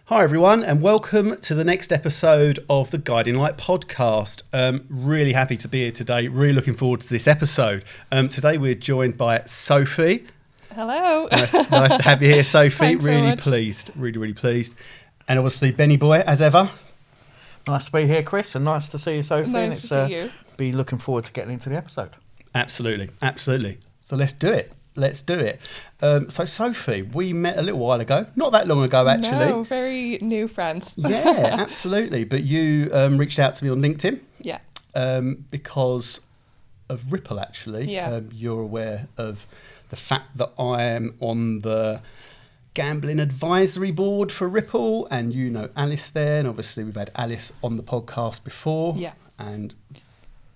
Hi everyone, and welcome to the next episode of the Guiding Light podcast. Really happy to be here today. Really looking forward to this episode. Today we're joined by Sophie. Hello. Nice to have you here, Sophie. Thanks so really much. pleased. Really pleased. And obviously Benny Boy, as ever. Nice to be here, Chris, and nice to see you, Sophie. Nice to see you. Be looking forward to getting into the episode. Absolutely. So let's do it. So Sophie, we met a little while ago, not that long ago actually. No, very new friends. Yeah, absolutely. But you reached out to me on LinkedIn. Yeah. Because of Ripple actually. Yeah. You're aware of the fact that I am on the gambling advisory board for Ripple, and you know Alice there, and obviously we've had Alice on the podcast before. Yeah. And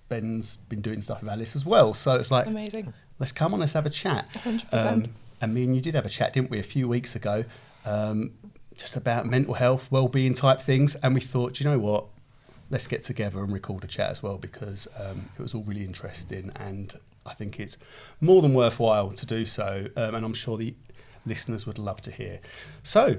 Ben's been doing stuff with Alice as well. So it's like, Amazing. let's come on, let's have a chat. 100%. And me and you did have a chat, didn't we, a few weeks ago, just about mental health, well-being type things. And we thought, do you know what, let's get together and record a chat as well, because it was all really interesting, and I think it's more than worthwhile to do so. And I'm sure the listeners would love to hear. So,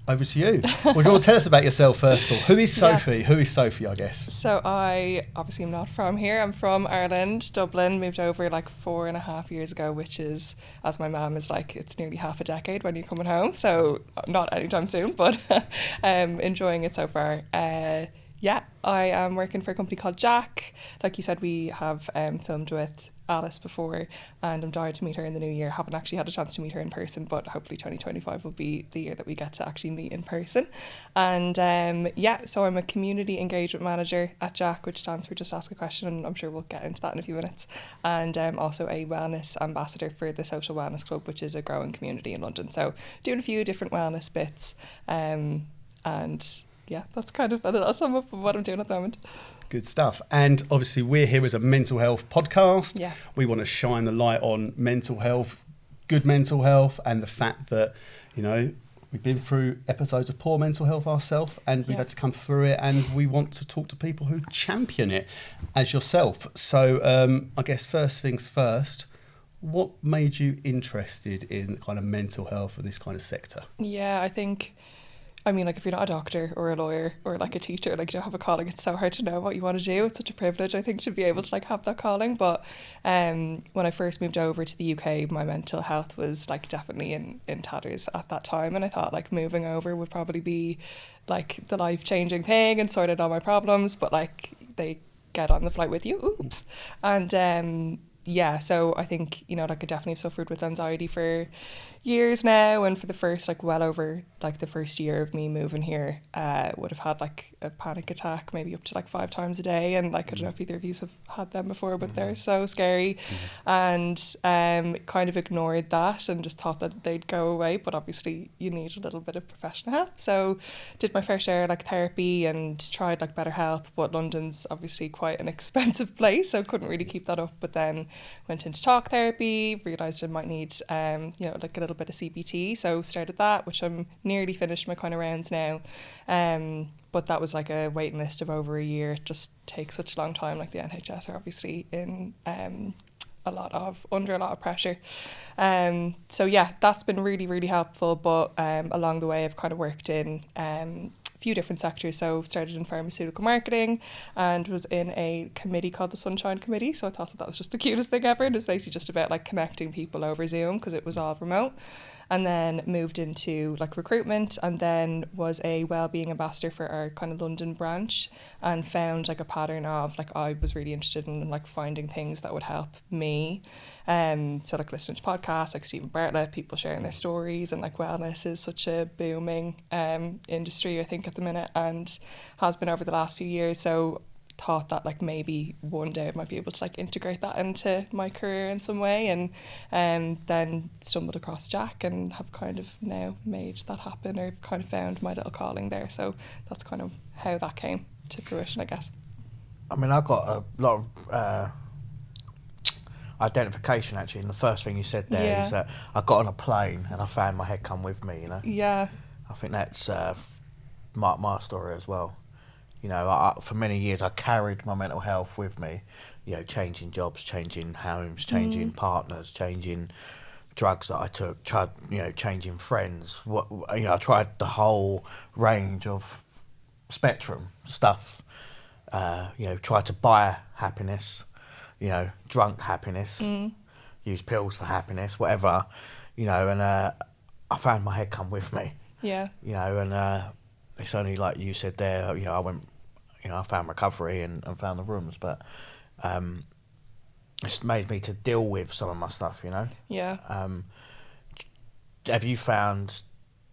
over to you. What do you want to tell us about yourself first of all? Who is Sophie? Yeah. Who is Sophie, I guess? So I obviously am not from here. I'm from Ireland, Dublin. Moved over like 4.5 years ago, which is, as my mum is like, it's nearly half a decade when you're coming home. So not anytime soon, but enjoying it so far. Yeah, I am working for a company called JAAQ. Like you said, we have filmed with Alice before, and I'm dying to meet her in the new year. Haven't actually had a chance to meet her in person, but hopefully 2025 will be the year that we get to actually meet in person. And so I'm a community engagement manager at JAAQ, which stands for Just Ask a Question, and I'm sure we'll get into that in a few minutes. And also a wellness ambassador for the Social Wellness Club, which is a growing community in London. So doing a few different wellness bits, and yeah, that's kind of a little sum up of what I'm doing at the moment. Good stuff. And obviously we're here as a mental health podcast. Yeah. We want to shine the light on mental health, good mental health, and the fact that, you know, we've been through episodes of poor mental health ourselves, and we've had to come through it, and we want to talk to people who champion it as yourself. So I guess first things first, what made you interested in kind of mental health and this kind of sector? Yeah, I mean, like, if you're not a doctor or a lawyer or like a teacher, like, you don't have a calling, it's so hard to know what you want to do. It's such a privilege, I think, to be able to like have that calling. But when I first moved over to the UK, my mental health was like definitely in tatters at that time, and I thought like moving over would probably be like the life-changing thing and sorted all my problems, but like they get on the flight with you, oops. And yeah, so I think, you know, like I definitely have suffered with anxiety for years now, and for the first like well over like the first year of me moving here, would have had like a panic attack maybe up to like 5 times a day, and like I don't know if either of you have had them before, but they're so scary. And kind of ignored that and just thought that they'd go away, but obviously you need a little bit of professional help. So did my fair share like therapy and tried like BetterHelp, but London's obviously quite an expensive place, so couldn't really keep that up. But then went into talk therapy, realised I might need you know, like a little bit of CBT, so started that, which I'm nearly finished my kind of rounds now. But that was like a waiting list of over a year. It just takes such a long time. Like the NHS are obviously in under a lot of pressure. So yeah, that's been really helpful. But along the way, I've kind of worked in few different sectors. So started in pharmaceutical marketing and was in a committee called the Sunshine Committee. So I thought that was just the cutest thing ever. And it was basically just about like connecting people over Zoom because it was all remote. And then moved into like recruitment, and then was a Wellbeing ambassador for our kind of London branch, and found like a pattern of like I was really interested in like finding things that would help me. So like listening to podcasts like Stephen Bartlett, people sharing their stories, and like wellness is such a booming industry I think at the minute, and has been over the last few years. So thought that like maybe one day I might be able to like integrate that into my career in some way, and then stumbled across JAAQ and have kind of now made that happen, or kind of found my little calling there. So that's kind of how that came to fruition, I guess. I mean, I got a lot of identification actually, and the first thing you said there is that I got on a plane and I found my head come with me, you know. Yeah. I think that's my story as well. You know, for many years I carried my mental health with me, you know, changing jobs, changing homes, changing partners, changing drugs that I took, tried, changing friends. I tried the whole range of spectrum stuff. Tried to buy happiness, drunk happiness, use pills for happiness, whatever, and I found my head come with me. Yeah. And it's only like you said there, I went, I found recovery and found the rooms, but it's made me to deal with some of my stuff, Yeah. Have you found,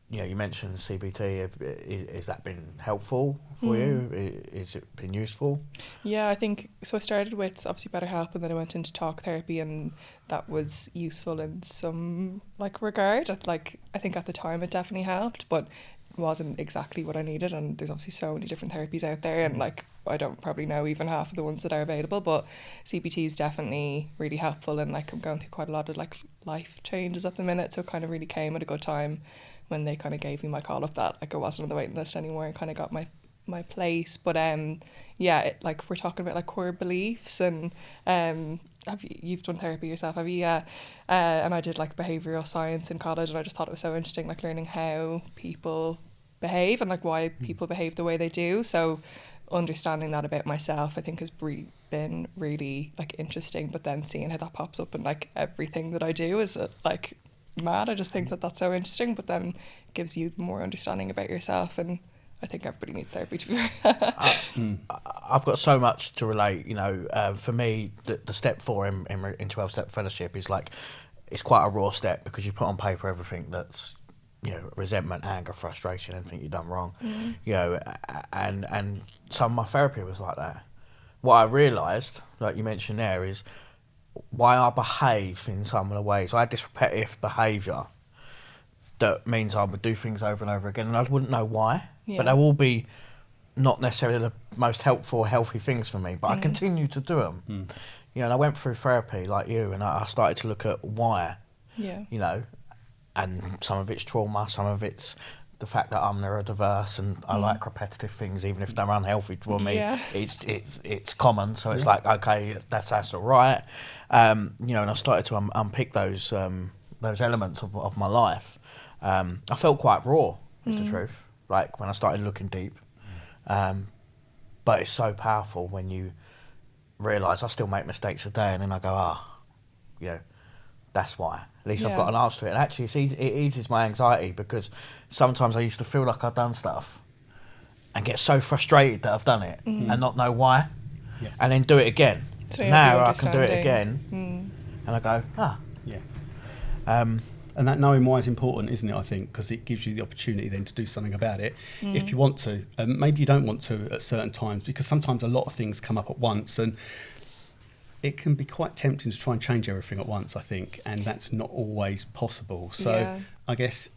you mentioned CBT, has that been helpful for you? Is it been useful? Yeah, I think so. I started with obviously BetterHelp, and then I went into talk therapy, and that was useful in some regard. I think at the time it definitely helped, but it wasn't exactly what I needed. And there's obviously so many different therapies out there, and I don't probably know even half of the ones that are available. But CBT is definitely really helpful, and I'm going through quite a lot of life changes at the minute, so it kind of really came at a good time when they kind of gave me my call up that I wasn't on the waiting list anymore and kind of got my place. But we're talking about core beliefs, and you've done therapy yourself, have you? Yeah. And I did behavioural science in college, and I just thought it was so interesting learning how people behave and why people behave the way they do. So understanding that about myself, I think, has been really interesting. But then seeing how that pops up in everything that I do is mad. I just think that that's so interesting, but then it gives you more understanding about yourself, and I think everybody needs therapy, to be fair. I've got so much to relate. For me, the step 4 in 12-step fellowship is it's quite a raw step, because you put on paper everything that's resentment, anger, frustration, anything you've done wrong. And some of my therapy was like that. What I realised, like you mentioned there, is why I behave in some of the ways. I had this repetitive behaviour that means I would do things over and over again, and I wouldn't know why. Yeah. But they will be not necessarily the most helpful or healthy things for me, but I continue to do them. And I went through therapy like you, and I started to look at why. Yeah. And some of it's trauma, some of it's the fact that I'm neurodiverse and I like repetitive things, even if they're unhealthy for me. Yeah. It's common, so it's okay, that's all right. And I started to unpick those elements of my life. I felt quite raw, is the truth. When I started looking deep, but it's so powerful when you realise I still make mistakes a day, and then I go, that's why. At least I've got an answer to it. And actually, it eases my anxiety, because sometimes I used to feel like I'd done stuff and get so frustrated that I've done it and not know why, and then do it again. So now I can do it again, and I go, And that knowing why is important, isn't it, I think, because it gives you the opportunity then to do something about it if you want to. Maybe you don't want to at certain times, because sometimes a lot of things come up at once, and it can be quite tempting to try and change everything at once, I think, and that's not always possible. So I guess,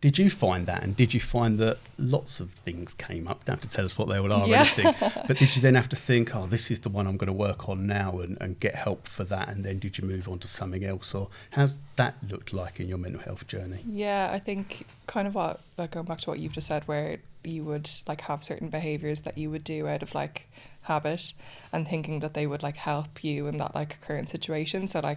did you find that, and did you find that lots of things came up? You don't have to tell us what they all are or anything, but did you then have to think, this is the one I'm going to work on now, and get help for that, and then did you move on to something else, or how's that looked like in your mental health journey? Yeah, I think kind of what, going back to what you've just said, where you would have certain behaviours that you would do out of habit, and thinking that they would help you in that current situation. So I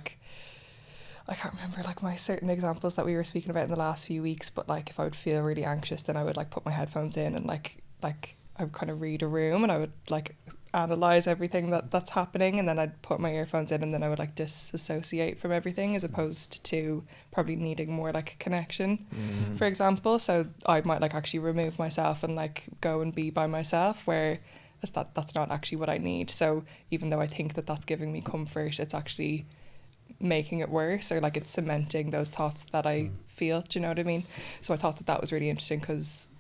can't remember my certain examples that we were speaking about in the last few weeks, but if I would feel really anxious, then I would put my headphones in, and I would kind of read a room, and I would analyze everything that's happening, and then I'd put my earphones in, and then I would disassociate from everything, as opposed to probably needing more a connection, for example. So I might actually remove myself and go and be by myself, where that's not actually what I need. So even though I think that that's giving me comfort, it's actually making it worse, or it's cementing those thoughts that I feel. Do you know what I mean? So I thought that was really interesting, because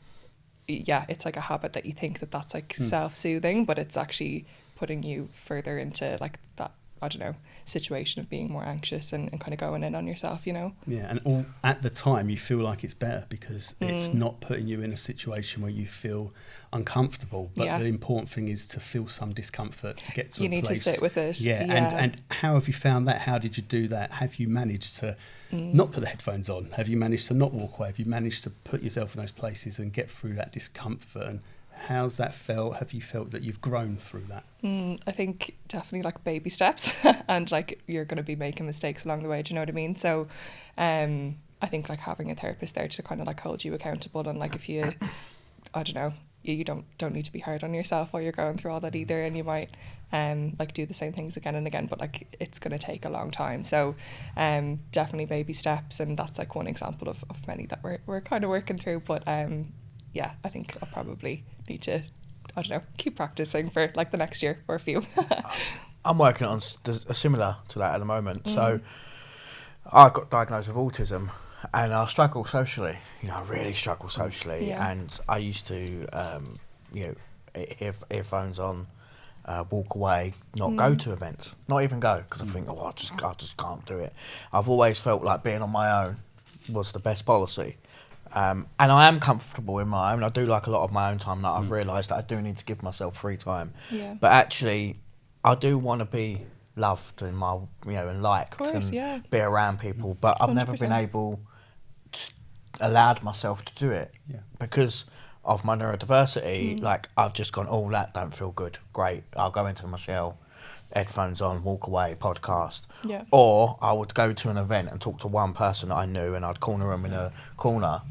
it's a habit that you think that's self-soothing, but it's actually putting you further into that, I don't know, situation of being more anxious and kind of going in on yourself, Yeah, and all at the time you feel like it's better, because it's not putting you in a situation where you feel uncomfortable, but the important thing is to feel some discomfort to get to you a need place. to sit with it. And how have you found that? How did you do that? Have you managed to not put the headphones on? Have you managed to not walk away? Have you managed to put yourself in those places and get through that discomfort? And How's that felt? Have you felt that you've grown through that? I think definitely like baby steps and like you're going to be making mistakes along the way. Do you know what I mean? So I think like having a therapist there to kind of like hold you accountable, and like if you, I don't know, you don't need to be hard on yourself while you're going through all that either, and you might like do the same things again and again, but like it's going to take a long time. So definitely baby steps, and that's like one example of many that we're kind of working through. But yeah, I think I'll probably need to, I don't know, keep practicing for like the next year or a few. I'm working on similar to that at the moment. So I got diagnosed with autism, and I struggle socially. I really struggle socially. Yeah. And I used to, earphones on, walk away, not go to events, not even go, because I think, I just can't do it. I've always felt like being on my own was the best policy. And I am comfortable in my own. I do like a lot of my own time. That I've realised that I do need to give myself free time. Yeah. But actually, I do want to be loved and and liked, Of course, and be around people. But I've never been 100%. able to allowed myself to do it because of my neurodiversity. Like I've just gone, oh, that don't feel good. Great, I'll go into my shell, headphones on, walk away, podcast. Yeah. Or I would go to an event and talk to one person that I knew, and I'd corner them in a corner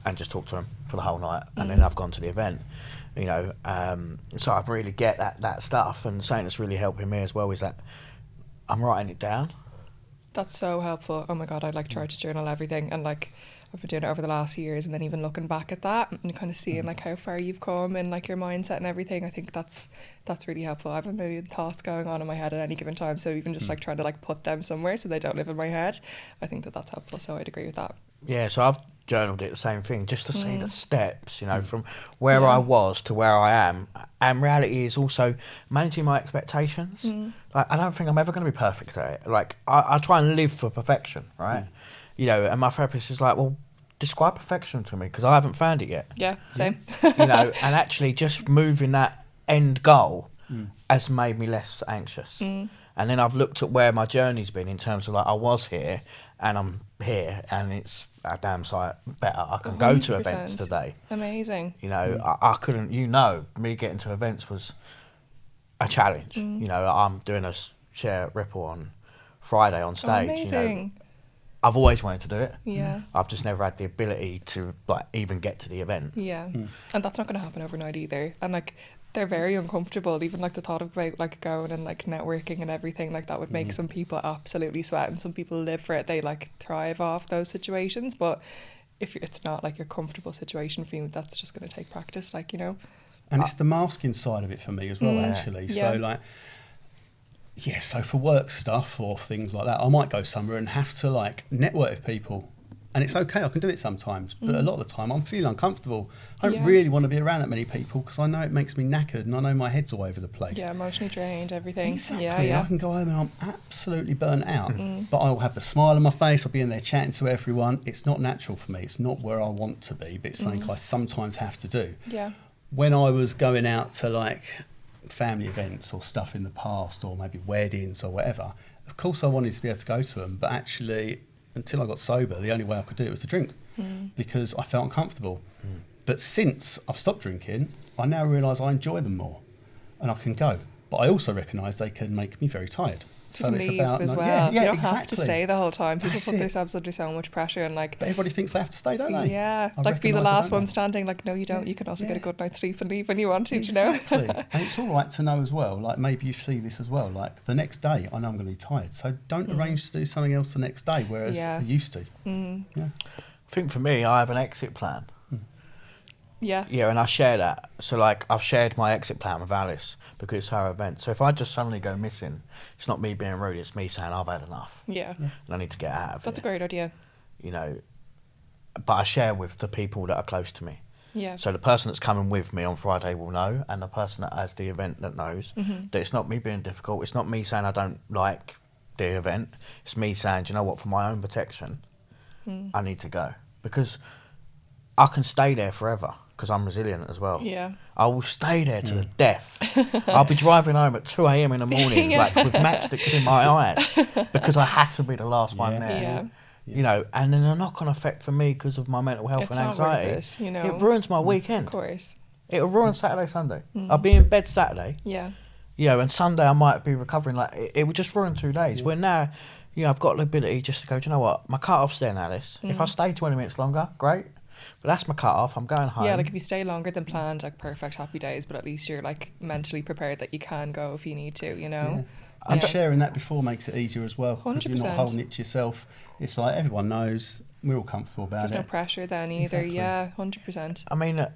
and just talk to them for the whole night, and then I've gone to the event. So I really get that stuff, and something that's really helping me as well is that I'm writing it down. That's so helpful. Oh my God, I like try to journal everything, and like I've been doing it over the last years, and then even looking back at that and kind of seeing like how far you've come and like your mindset and everything. I think that's really helpful. I have a million thoughts going on in my head at any given time, so even just like trying to like put them somewhere so they don't live in my head, I think that's helpful. So I'd agree with that. Yeah, so I've journaled it the same thing, just to see the steps, from where I was to where I am. And reality is also managing my expectations. Like I don't think I'm ever going to be perfect at it. Like I try and live for perfection, right? And my therapist is like, well, describe perfection to me, because I haven't found it yet. Yeah, same. And actually just moving that end goal has made me less anxious. And then I've looked at where my journey's been in terms of like I was here and I'm here, and it's a damn sight better. I can go to 100%. events today. Amazing. I couldn't, me getting to events was a challenge. I'm doing a share Ripple on Friday on stage. Amazing. I've always wanted to do it. Yeah. I've just never had the ability to like even get to the event. Yeah. And that's not going to happen overnight either. And like they're very uncomfortable. Even like the thought of like going and like networking and everything, like that would make some people absolutely sweat, and some people live for it. They like thrive off those situations. But if it's not like your comfortable situation for you, that's just going to take practice, like, And it's the masking side of it for me as well, actually. Yeah. So like, so for work stuff or things like that, I might go somewhere and have to like network with people. And it's okay, I can do it sometimes, but a lot of the time I'm feeling uncomfortable. I don't really want to be around that many people, because I know it makes me knackered, and I know my head's all over the place. Yeah, emotionally drained, everything. Exactly. Yeah. I can go home and I'm absolutely burnt out, but I'll have the smile on my face, I'll be in there chatting to everyone. It's not natural for me, it's not where I want to be, but it's something I sometimes have to do. Yeah. When I was going out to like family events or stuff in the past, or maybe weddings or whatever, of course I wanted to be able to go to them, but actually until I got sober, the only way I could do it was to drink, because I felt uncomfortable. But since I've stopped drinking, I now realise I enjoy them more, and I can go. But I also recognise they can make me very tired. So it's leave about as well. Yeah, you don't exactly. have to stay the whole time. People That's put it. themselves under so much pressure, and like, But everybody thinks they have to stay, don't they? yeah, I like be the recognise they last don't. one standing. Like, no, you don't. You can also get a good night's sleep and leave when you want to. Exactly. You know. And it's all right to know as well, like maybe you see this as well, like the next day I know I'm going to be tired, so don't arrange to do something else the next day, whereas Yeah. you used to. I think for me, I have an exit plan. Yeah. Yeah, and I share that. So, like, I've shared my exit plan with Alice because it's her event. So if I just suddenly go missing, it's not me being rude, it's me saying I've had enough. Yeah. And I need to get out of That's a here. great idea. But I share with the people that are close to me. Yeah. So the person that's coming with me on Friday will know, and the person that has the event that knows that it's not me being difficult. It's not me saying I don't like the event. It's me saying, do you know what, for my own protection, I need to go. Because I can stay there forever, because I'm resilient as well. Yeah. I will stay there to the death. I'll be driving home at 2 a.m. in the morning, like with matchsticks in my eyes, because I had to be the last one there. Yeah. And then a knock-on effect for me because of my mental health It's and not worth anxiety. it, It ruins my weekend. Of course. It'll ruin Saturday, Sunday. I'll be in bed Saturday. Yeah. You know, and Sunday I might be recovering. Like it would just ruin 2 days. Where now, you know, I've got the ability just to go, do you know what? My cut-off's there now, this. If I stay 20 minutes longer, great. But that's my cut-off. I'm going home. Yeah, like if you stay longer than planned, like perfect, happy days, but at least you're like mentally prepared that you can go if you need to, you know? Yeah. And sharing that before makes it easier as well. 100%. Because you're not holding it to yourself. It's like everyone knows, we're all comfortable about There's it. no pressure then either. Exactly. Yeah, 100%. I mean,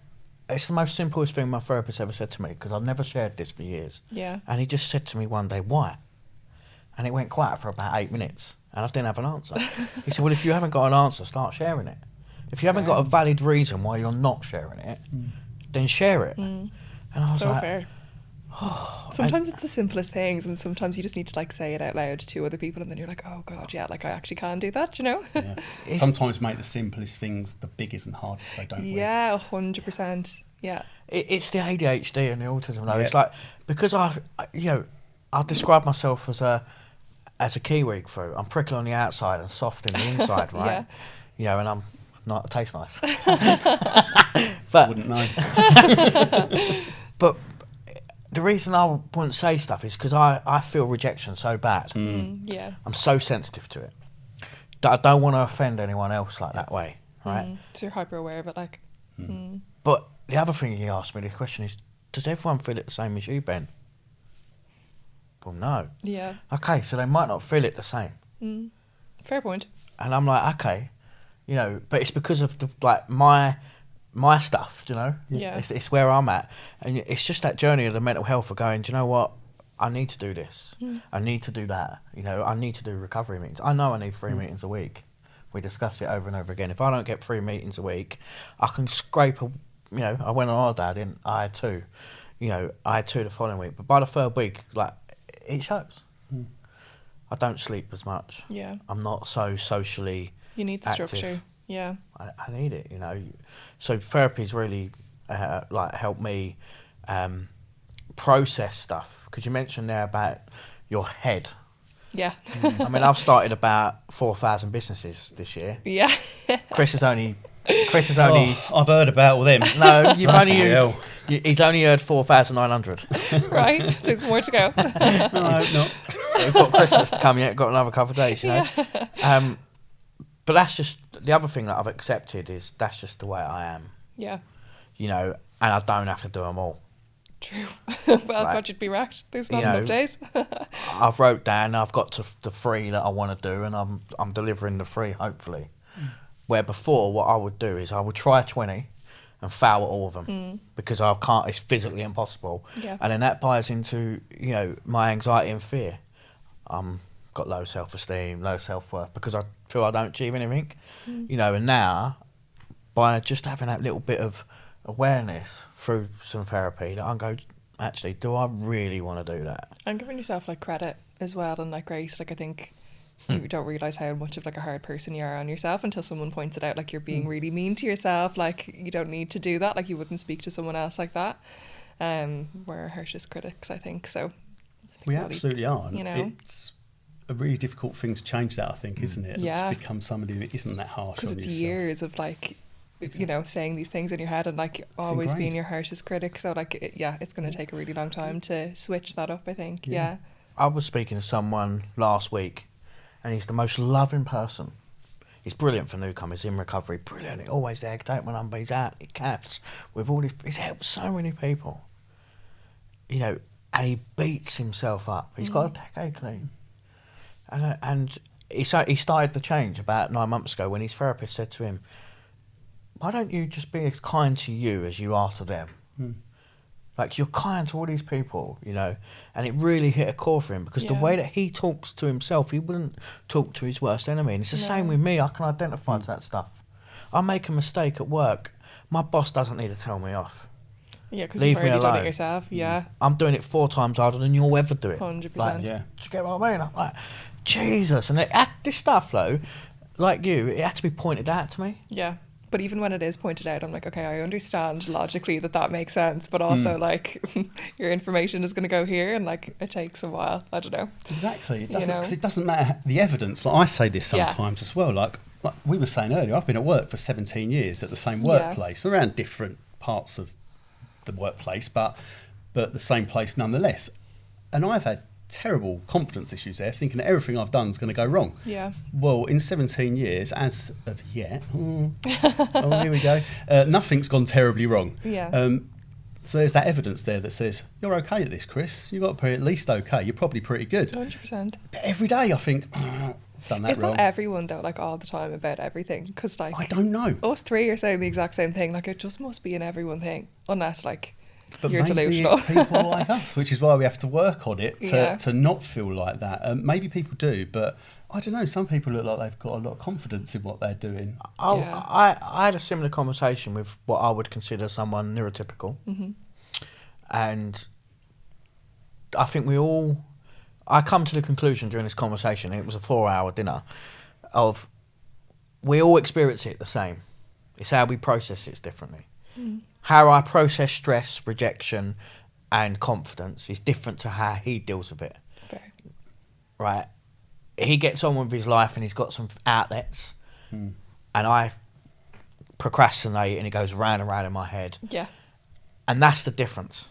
it's the most simplest thing my therapist ever said to me, because I've never shared this for years. Yeah. And he just said to me one day, why? And it went quiet for about 8 minutes, and I didn't have an answer. He said, well, if you haven't got an answer, start sharing it. If you haven't got a valid reason why you're not sharing it, then share it. And I was So like, fair. Sometimes it's the simplest things, and sometimes you just need to like say it out loud to other people, and then you're like, oh god, yeah, like I actually can do that, you know? Yeah. Sometimes make the simplest things the biggest and hardest they don't win. Yeah, 100%. Yeah. It's the ADHD and the autism though. It's like, because I describe myself as a kiwi fruit. I'm prickly on the outside and soft in the inside, right? Yeah. You know, and I'm not, it tastes nice. But Wouldn't know. But the reason I wouldn't say stuff is because I feel rejection so bad. Yeah. I'm so sensitive to it that I don't want to offend anyone else like that way, right? So you're hyper aware of it, like. But the other thing he asked me, the question is, does everyone feel it the same as you, Ben? Well, no. Yeah. Okay, so they might not feel it the same. Fair point. And I'm like, okay, you know, but it's because of the, like my stuff, you know. Yeah. It's where I'm at, and it's just that journey of the mental health of going, do you know what? I need to do this. I need to do that. You know, I need to do recovery meetings. I know I need 3 meetings a week. We discuss it over and over again. If I don't get 3 meetings a week, I can scrape a. You know, I went on holiday. I had 2. You know, I had 2 the following week. But by the 3rd week, like, it shows. I don't sleep as much. Yeah. I'm not so socially. You need the active. structure. Yeah. I need it, you know. So therapy's really like helped me process stuff. Because you mentioned there about your head. Yeah. I mean, I've started about 4,000 businesses this year. Yeah. Chris has only. I've heard about all them. No, you've only Bloody hell. used. He's only heard 4,900. Right. There's more to go. No, not. We've got Christmas to come yet. Got another couple of days, you know. But that's just the other thing that I've accepted is that's just the way I am. Yeah. You know, and I don't have to do them all. True. Well, Right. God, you'd be wrecked. There's not You know, enough days. I've wrote down. I've got to the 3 that I want to do, and I'm delivering the 3 hopefully. Where before, what I would do is I would try 20 and fail at all of them because I can't. It's physically impossible. Yeah. And then that buys into, you know, my anxiety and fear. Got low self-esteem, low self-worth because I feel I don't achieve anything. You know, and now by just having that little bit of awareness through some therapy, that I go, actually, do I really want to do that? And giving yourself like credit as well and like grace. Like I think you don't realise how much of like a hard person you are on yourself until someone points it out, like you're being really mean to yourself, like you don't need to do that, like you wouldn't speak to someone else like that. We're our harshest critics, I think. So I think We really, absolutely are. you know. It's a really difficult thing to change that, I think, isn't it? Yeah. To become somebody who isn't that harsh because on it's yourself. years of like you know, saying these things in your head and like always being your harshest critic. So like it's going to take a really long time to switch that up, I think. Yeah. I was speaking to someone last week, and he's the most loving person. He's brilliant for newcomers in recovery. Brilliant. He's always there. Take my number. He's out. He caps with all these. He's helped so many people. You know, and he beats himself up. He's got a decade clean. And he started the change about 9 months ago when his therapist said to him, why don't you just be as kind to you as you are to them? Like, you're kind to all these people, you know. And it really hit a core for him because the way that he talks to himself, he wouldn't talk to his worst enemy. And it's the same with me. I can identify to that stuff. I make a mistake at work. My boss doesn't need to tell me off. Yeah, because you've already done it yourself. Yeah. I'm doing it 4 times harder than you'll ever do it. 100%. Like, do you get what I mean? I'm like, Jesus. And this stuff, though, like you, it had to be pointed out to me. Yeah. But even when it is pointed out, I'm like, okay, I understand logically that makes sense, but also like your information is going to go here, and like it takes a while. I don't know. Exactly. It doesn't, because it doesn't matter the evidence. Like I say this sometimes as well. Like we were saying earlier, I've been at work for 17 years at the same workplace, around different parts of the workplace, but the same place nonetheless. And I've had terrible confidence issues there, thinking that everything I've done is going to go wrong. Yeah. Well, in 17 years, as of yet, oh, here we go, nothing's gone terribly wrong. Yeah. So there's that evidence there that says, you're okay at this, Chris. You've got to be at least okay. You're probably pretty good. 100%. But every day I think, oh, done that It's wrong. not everyone, though, like, all the time about everything. Because, like, I don't know. us three are saying the exact same thing. Like, it just must be an everyone thing. Unless, like, But you're maybe delusional. it's people like us, which is why we have to work on it Yeah. to not feel like that. Maybe people do, but I don't know. Some people look like they've got a lot of confidence in what they're doing. Yeah. I had a similar conversation with what I would consider someone neurotypical. Mm-hmm. And I think I come to the conclusion during this conversation, it was a 4-hour dinner, of we all experience it the same. It's how we process it differently. Mm. How I process stress, rejection and confidence is different to how he deals with it. Fair. Right? He gets on with his life and he's got some outlets, and I procrastinate and it goes round and round in my head. Yeah. And that's the difference.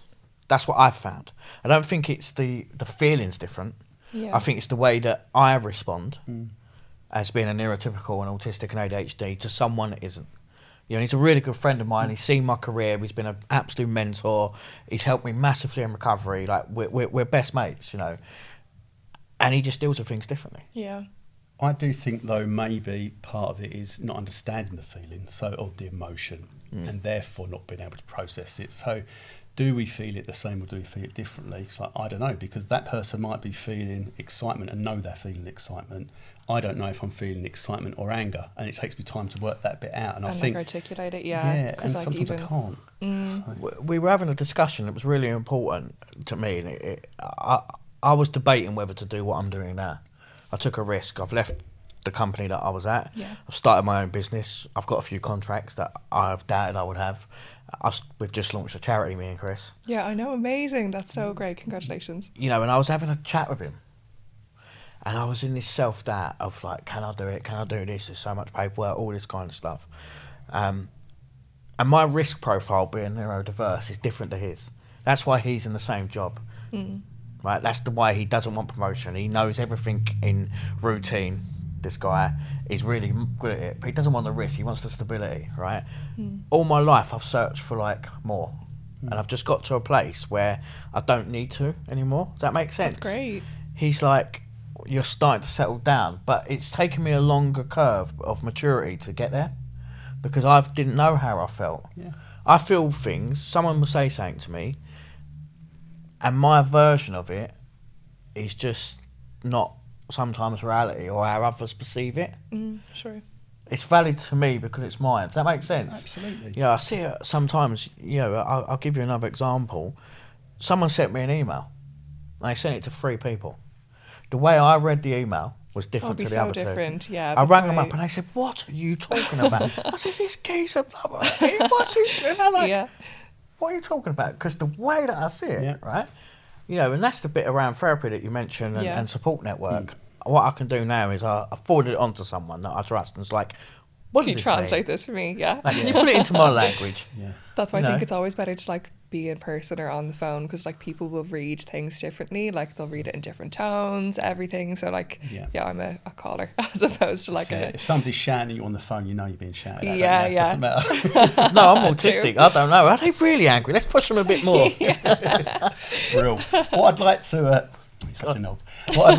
That's what I've found. I don't think it's the feeling's different. Yeah. I think it's the way that I respond as being a neurotypical and autistic and ADHD to someone that isn't. You know, he's a really good friend of mine. He's seen my career. He's been an absolute mentor. He's helped me massively in recovery. Like, we're best mates, you know. And he just deals with things differently. Yeah. I do think, though, maybe part of it is not understanding the feeling, so of the emotion, and therefore not being able to process it. So do we feel it the same or do we feel it differently? It's like, I don't know, because that person might be feeling excitement and know they're feeling excitement. I don't know if I'm feeling excitement or anger, and it takes me time to work that bit out. And I think articulate it, yeah, yeah. and Like, sometimes even, I can't. So. We were having a discussion that was really important to me. And I was debating whether to do what I'm doing now. I took a risk. I've left the company that I was at. Yeah. I've started my own business. I've got a few contracts that I've doubted I would have. We've just launched a charity, me and Chris. Yeah, I know. Amazing. That's so great. Congratulations. You know, and I was having a chat with him. And I was in this self-doubt of like, can I do it? Can I do this? There's so much paperwork, all this kind of stuff. And my risk profile being neurodiverse is different to his. That's why he's in the same job. Right? That's the why he doesn't want promotion. He knows everything in routine. This guy is really good at it, but he doesn't want the risk. He wants the stability, right? All my life I've searched for like more. And I've just got to a place where I don't need to anymore. Does that make sense? That's great. He's like, you're starting to settle down, but it's taken me a longer curve of maturity to get there because I didn't know how I felt. Yeah. I feel things, someone will say something to me, and my version of it is just not sometimes reality or how others perceive it. Sure. It's valid to me because it's mine. Does that make sense? Absolutely. Yeah, I see it sometimes. You know, I'll give you another example. Someone sent me an email. And they sent it to 3 people. The way I read the email was different It'll be to the so other different, 2. yeah. I that's rang them right. up and they said, "What are you talking about?" I said, "This geezer, blah, blah, blah. What's he doing?" I'm like, Yeah. what are you talking about? Because the way that I see it, Yeah. right? You know, and that's the bit around therapy that you mentioned Yeah. and support network. What I can do now is I forward it on to someone that I trust and it's like, what Can does you this translate mean? this for me? Yeah. Like, can you put it into my language? Yeah. That's why I No. think it's always better to like be in person or on the phone because like people will read things differently. Like they'll read it in different tones, everything. So like, Yeah. I'm a caller as opposed to like So if somebody's shouting at you on the phone, you know you're being shouted at. Yeah, don't you? yeah. Doesn't matter. No, I'm autistic. I don't know. Are they really angry? Let's push them a bit more. Real. What I'd like to, such a knob. What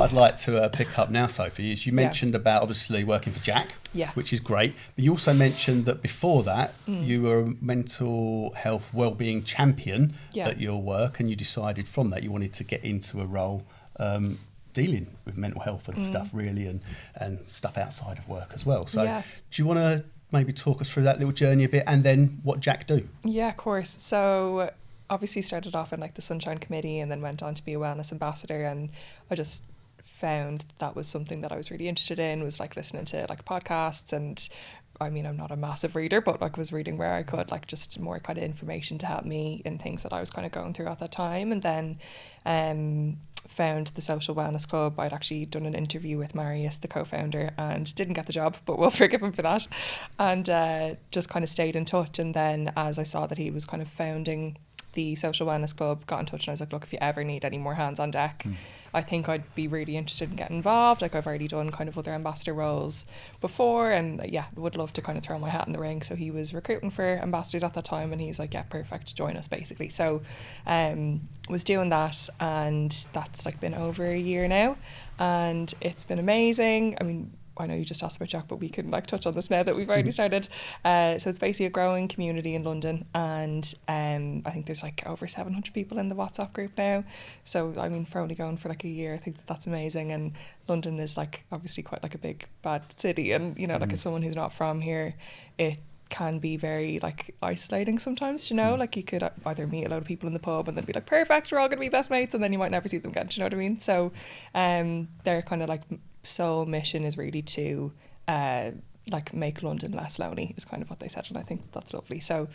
I'd like to pick up now, Sophie, is you mentioned about obviously working for JAAQ, Yeah. which is great. But you also mentioned that before that you were a mental health wellbeing champion Yeah. at your work, and you decided from that you wanted to get into a role dealing with mental health and stuff really, and stuff outside of work as well. So Yeah. do you want to maybe talk us through that little journey a bit, and then what JAAQ do? Yeah, of course. So obviously started off in like the Sunshine Committee and then went on to be a wellness ambassador, and I just found that was something that I was really interested in, was like listening to like podcasts, and I mean I'm not a massive reader, but like was reading where I could, like just more kind of information to help me in things that I was kind of going through at that time. And then found the Social Wellness Club. I'd actually done an interview with Marius, the co-founder, and didn't get the job, but we'll forgive him for that. And just kind of stayed in touch. And then as I saw that he was kind of founding the Social Wellness Club, got in touch, and I was like, look, if you ever need any more hands on deck, I think I'd be really interested in getting involved. Like, I've already done kind of other ambassador roles before, and yeah, would love to kind of throw my hat in the ring. So he was recruiting for ambassadors at that time, and he's like, yeah, perfect, join us, basically. So was doing that, and that's like been over a year now, and it's been amazing. I mean, I know you just asked about JAAQ, but we can like touch on this now that we've already started. So it's basically a growing community in London, and I think there's like over 700 people in the WhatsApp group now. So I mean, for only going for like a year, I think that's amazing. And London is like obviously quite like a big bad city, and you know, like as someone who's not from here, it can be very like isolating sometimes, you know, like you could either meet a lot of people in the pub and then be like, perfect, we're all gonna be best mates, and then you might never see them again, do you know what I mean? So they're kind of like sole mission is really to like make London less lonely, is kind of what they said, and I think that's lovely. So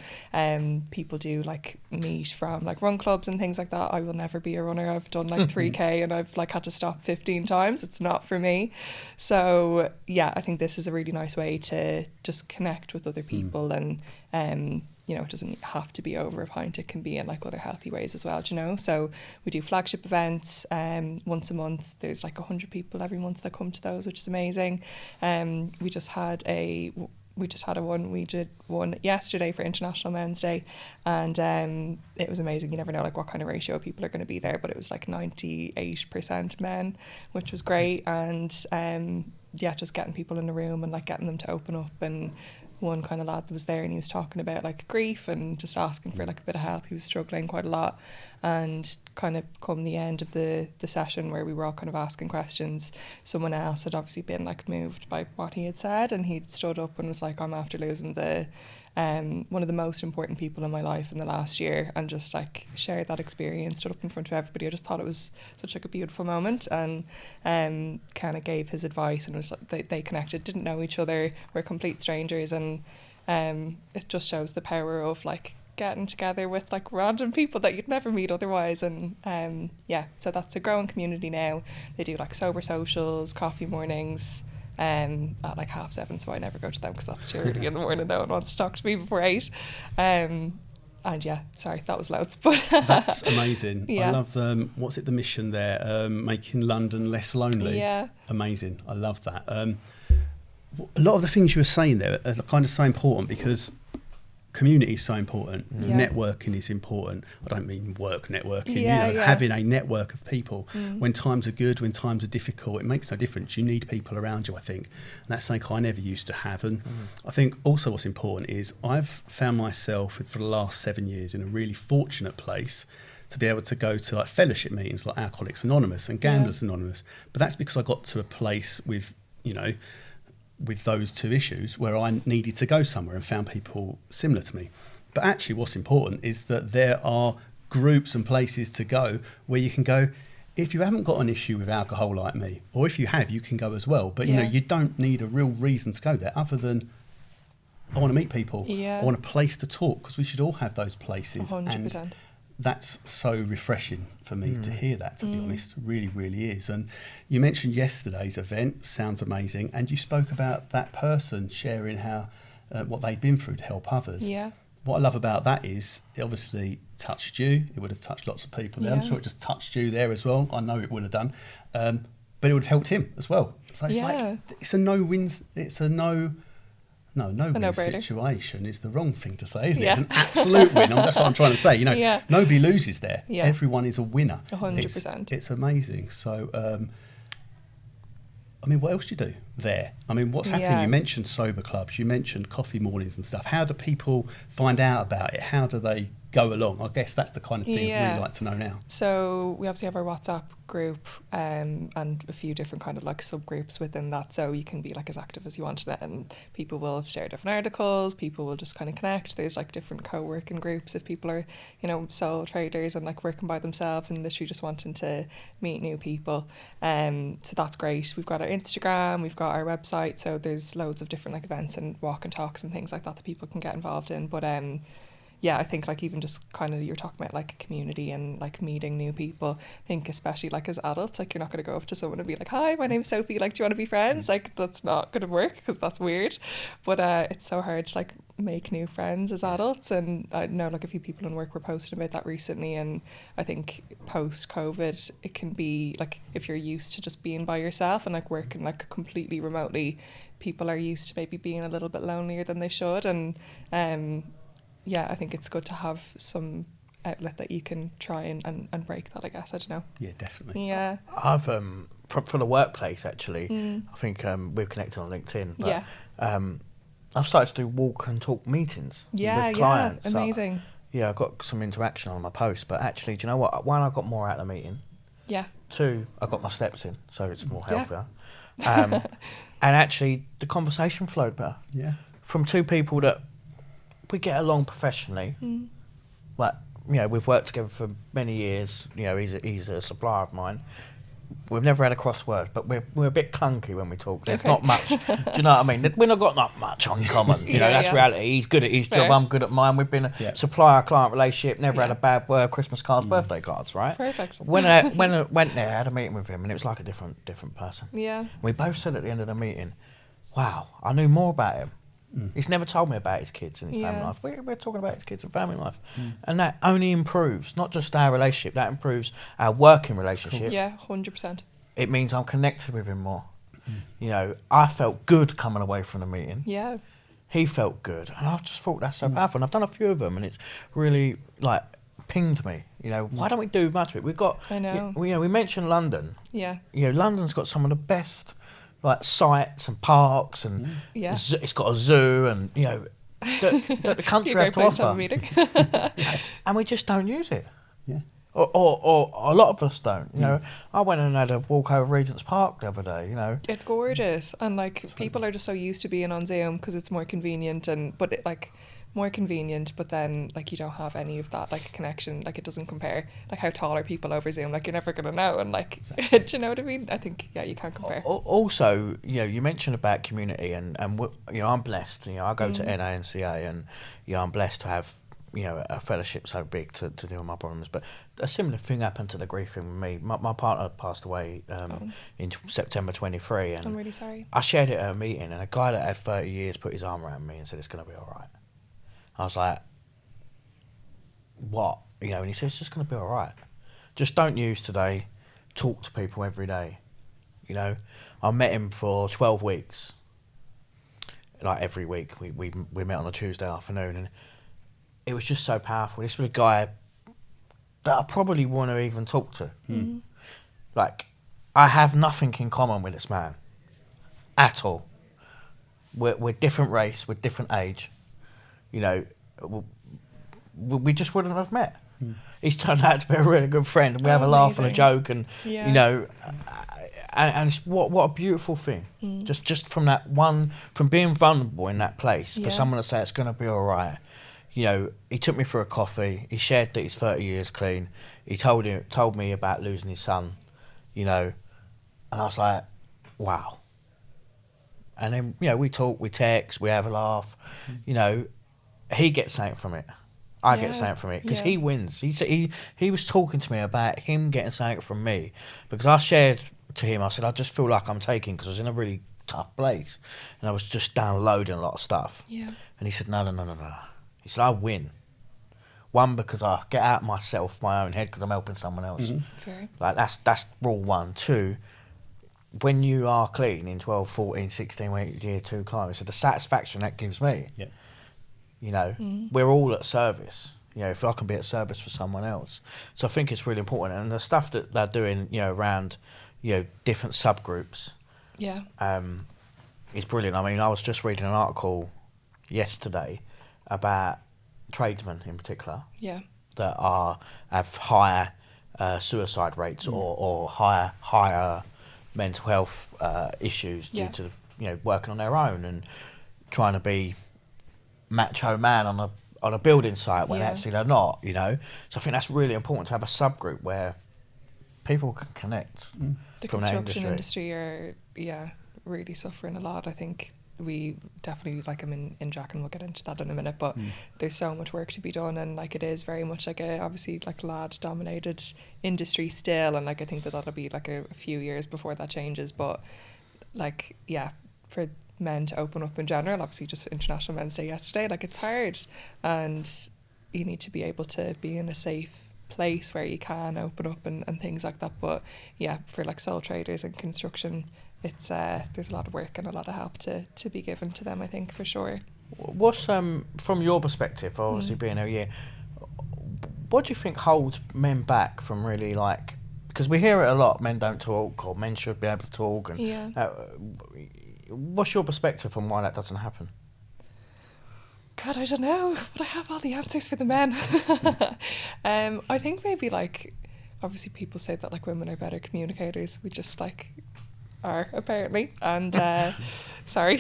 people do like meet from like run clubs and things like that. I will never be a runner. I've done like 3k and I've like had to stop 15 times. It's not for me. So yeah, I think this is a really nice way to just connect with other people, and you know, it doesn't have to be over a pint. It can be in like other healthy ways as well, do you know? So we do flagship events once a month. There's like 100 people every month that come to those, which is amazing. We just had one. We did one yesterday for International Men's Day, and it was amazing. You never know like what kind of ratio of people are going to be there, but it was like 98% men, which was great. And yeah, just getting people in the room and like getting them to open up. And one kind of lad was there, and he was talking about like grief and just asking for like a bit of help. He was struggling quite a lot, and kind of come the end of the session where we were all kind of asking questions, someone else had obviously been like moved by what he had said, and he'd stood up and was like, I'm after losing the one of the most important people in my life in the last year, and just like shared that experience, stood up in front of everybody. I just thought it was such like a beautiful moment, and kind of gave his advice, and it was like they connected, didn't know each other, were complete strangers, and it just shows the power of like getting together with like random people that you'd never meet otherwise. And yeah, so that's a growing community now. They do like sober socials, coffee mornings at like 7:30, so I never go to them because that's too early in the morning. No one wants to talk to me before 8. And yeah, sorry, that was loads, but that's amazing. Yeah. I love what's it, the mission there, making London less lonely. Yeah, amazing. I love that. A lot of the things you were saying there are kind of so important, because community is so important. Yeah. Networking is important. I don't mean work networking. Yeah, you know, yeah. having a network of people when times are good, when times are difficult, it makes no difference. You need people around you, I think. And that's something I never used to have. And I think also what's important is I've found myself for the last 7 years in a really fortunate place to be able to go to like fellowship meetings like Alcoholics Anonymous and Gamblers Anonymous. But that's because I got to a place with, you know, with those two issues where I needed to go somewhere and found people similar to me. But actually what's important is that there are groups and places to go where you can go if you haven't got an issue with alcohol like me, or if you have, you can go as well. But you know, you don't need a real reason to go there other than I want to meet people. I want a place to talk, because we should all have those places. 100%. And that's so refreshing for me to hear that, to be honest. Really, really is. And you mentioned yesterday's event, sounds amazing, and you spoke about that person sharing how what they'd been through to help others. Yeah. What I love about that is it obviously touched you. It would have touched lots of people there. I'm sure it just touched you there as well. I know it would have done. But it would have helped him as well. So it's like, it's a no-win, it's a no-win situation is the wrong thing to say, isn't it? It's an absolute win. That's what I'm trying to say. You know, nobody loses there. Everyone is a winner. 100%. It's amazing. So, I mean, what else do you do there? I mean, what's happening? You mentioned sober clubs. You mentioned coffee mornings and stuff. How do people find out about it? How do they go along? I guess that's the kind of thing I'd really like to know now. So we obviously have our WhatsApp group and a few different kind of like subgroups within that, so you can be like as active as you want in it, and people will share different articles, people will just kind of connect. There's like different co-working groups if people are, you know, sole traders and like working by themselves and literally just wanting to meet new people. So that's great. We've got our Instagram, we've got our website, so there's loads of different like events and walk and talks and things like that that people can get involved in. But yeah, I think like even just kind of you're talking about like a community and like meeting new people. I think especially like as adults, like you're not going to go up to someone and be like, hi, my name's Sophie, like do you want to be friends? Like that's not going to work because that's weird. But it's so hard to like make new friends as adults. And I know like a few people in work were posting about that recently, and I think post COVID it can be like if you're used to just being by yourself and like working like completely remotely, people are used to maybe being a little bit lonelier than they should. And yeah, I think it's good to have some outlet that you can try and break that, I guess. I don't know. Yeah, definitely. Yeah. I've from the workplace actually. I think we're connected on LinkedIn. But, Yeah. I've started to do walk and talk meetings with clients. Yeah, amazing. So, I got some interaction on my post, but actually, do you know what? One, I got more out of the meeting. Yeah. Two, I got my steps in, so it's more healthier. And actually, the conversation flowed better. Yeah. From two people that we get along professionally. Like, we've worked together for many years. He's a supplier of mine. We've never had a crossword, but we're a bit clunky when we talk. There's not much. Do you know what I mean? We've not got not much on common. That's reality. He's good at his job. I'm good at mine. We've been a supplier-client relationship. Never had a bad word. Christmas cards, birthday cards, right? Perfect. When I went there, I had a meeting with him, and it was like a different person. Yeah. We both said at the end of the meeting, "Wow, I knew more about him." He's never told me about his kids and his family life. We're talking about his kids and family life. And that only improves, not just our relationship, that improves our working relationship. Yeah, 100%. It means I'm connected with him more. I felt good coming away from the meeting. Yeah. He felt good. And I just thought that's so powerful. And I've done a few of them, and it's really, like, pinged me. Why don't we do much of it? We've got... I know. We mentioned London. Yeah. London's got some of the best... like sites and parks and it's got a zoo and that the country has to offer, and we just don't use it. Yeah. Or a lot of us don't. I went and had a walk over Regent's Park the other day. It's gorgeous, and like people are just so used to being on Zoom because it's more convenient, more convenient, but then like you don't have any of that like connection. Like it doesn't compare. Like how tall are people over Zoom? Like you're never gonna know. And like, do you know what I mean? I think you can't compare. Also, you mentioned about community, and I'm blessed. I go to NANCA, and I'm blessed to have a fellowship so big to deal with my problems. But a similar thing happened to the grief thing with me. My partner passed away in September 23, and I'm really sorry. I shared it at a meeting, and a guy that had 30 years put his arm around me and said it's gonna be all right. I was like, what? And he said, it's just going to be all right. Just don't use today. Talk to people every day. I met him for 12 weeks. Like every week. We met on a Tuesday afternoon, and it was just so powerful. This was a guy that I probably want to even talk to. Like, I have nothing in common with this man. At all. We're different race, we're different age. We just wouldn't have met. He's turned out to be a really good friend, and we have a laugh and a joke, and and it's what a beautiful thing. Just from that one, from being vulnerable in that place, for someone to say it's going to be all right. He took me for a coffee. He shared that he's 30 years clean. He told me about losing his son. And I was like, wow. And then we talk, we text, we have a laugh. He gets something from it. I get something from it because he wins. He was talking to me about him getting something from me, because I shared to him. I said I just feel like I'm taking, because I was in a really tough place and I was just downloading a lot of stuff. Yeah. And he said no. He said I win. One, because I get out of myself, my own head, because I'm helping someone else. Fair. Like that's rule one. Two, when you are clean in 12, 14, 16 weeks, year 2 climbing, so the satisfaction that gives me. Yeah. We're all at service. If I can be at service for someone else. So I think it's really important. And the stuff that they're doing, around, different subgroups. Yeah. Is brilliant. I mean, I was just reading an article yesterday about tradesmen in particular. Yeah. That have higher suicide rates or higher mental health issues due to working on their own and trying to be macho man on a building site when actually they're not, So I think that's really important, to have a subgroup where people can connect. The construction industry are really suffering a lot. I think we definitely, like, I'm in JAAQ, and we'll get into that in a minute, but there's so much work to be done, and like it is very much like obviously like lad dominated industry still, and like I think that'll be like a few years before that changes, but like for men to open up in general, obviously just International Men's Day yesterday, like it's hard, and you need to be able to be in a safe place where you can open up and things like that. But for like sole traders and construction, it's there's a lot of work and a lot of help to be given to them, I think, for sure. What's from your perspective, obviously being a year, what do you think holds men back from really, like, because we hear it a lot, men don't talk, or men should be able to talk, and what's your perspective on why that doesn't happen? God, I don't know, but I have all the answers for the men. I think maybe, like, obviously people say that like women are better communicators. We just like are, apparently, and sorry,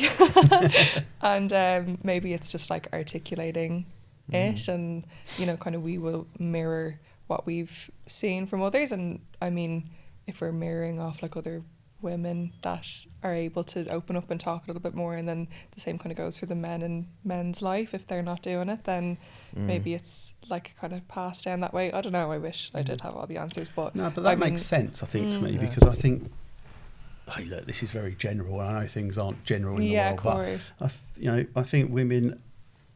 and maybe it's just like articulating it, and you know, kind of we will mirror what we've seen from others, and I mean, if we're mirroring off like other women that are able to open up and talk a little bit more, and then the same kind of goes for the men in men's life. If they're not doing it, then maybe it's like kind of passed down that way. I don't know, I wish I did have all the answers, but no, but that makes sense, I think, to me, because I think, hey, look, this is very general, and I know things aren't general in the world, of course. but I think women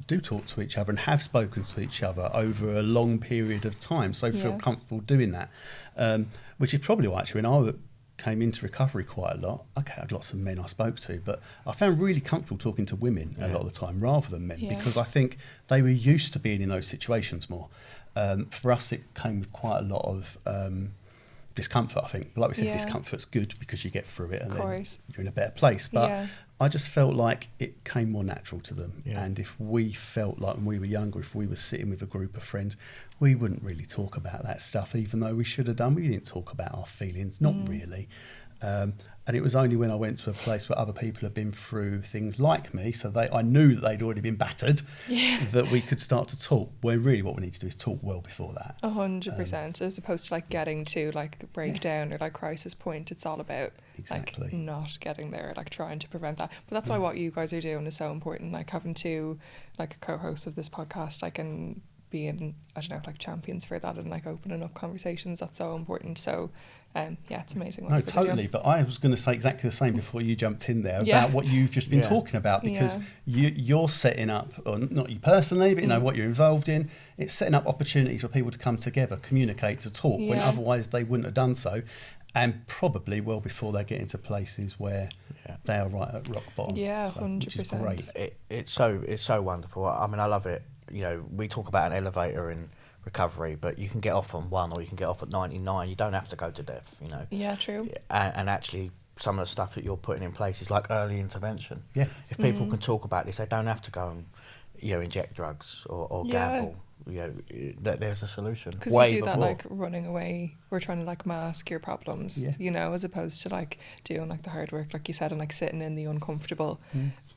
do talk to each other and have spoken to each other over a long period of time, so feel comfortable doing that, which is probably why actually when I came into recovery quite a lot. Okay, I had lots of men I spoke to, but I found really comfortable talking to women a lot of the time rather than men, because I think they were used to being in those situations more. For us, it came with quite a lot of discomfort, I think. Like we said, discomfort's good because you get through it and then you're in a better place. But I just felt like it came more natural to them. And if we felt like when we were younger, if we were sitting with a group of friends, we wouldn't really talk about that stuff, even though we should have done. We didn't talk about our feelings, not really. And it was only when I went to a place where other people had been through things like me, so I knew that they'd already been battered, that we could start to talk, where really what we need to do is talk well before that. 100%, as opposed to like getting to like breakdown or like crisis point. It's all about like not getting there, like trying to prevent that. But that's why what you guys are doing is so important, like having two like co-hosts of this podcast, like, and being, I don't know, like champions for that, and like opening up conversations, that's so important. So it's amazing. No, totally. But I was going to say exactly the same before you jumped in there about what you've just been talking about, because you're setting up, or not you personally, but you know what you're involved in. It's setting up opportunities for people to come together, communicate, to talk, when otherwise they wouldn't have done so, and probably well before they get into places where they are right at rock bottom. 100%. Which is great. It's so wonderful. I mean, I love it. You know, we talk about an elevator in recovery, but you can get off on 1 or you can get off at 99. You don't have to go to death, you know. Yeah, true. And actually, some of the stuff that you're putting in place is like early intervention. Yeah. If people can talk about this, they don't have to go and, you know, inject drugs or gamble. You know, there's a solution. Because you do that, like running away, we're trying to like mask your problems, you know, as opposed to like doing like the hard work, like you said, and like sitting in the uncomfortable.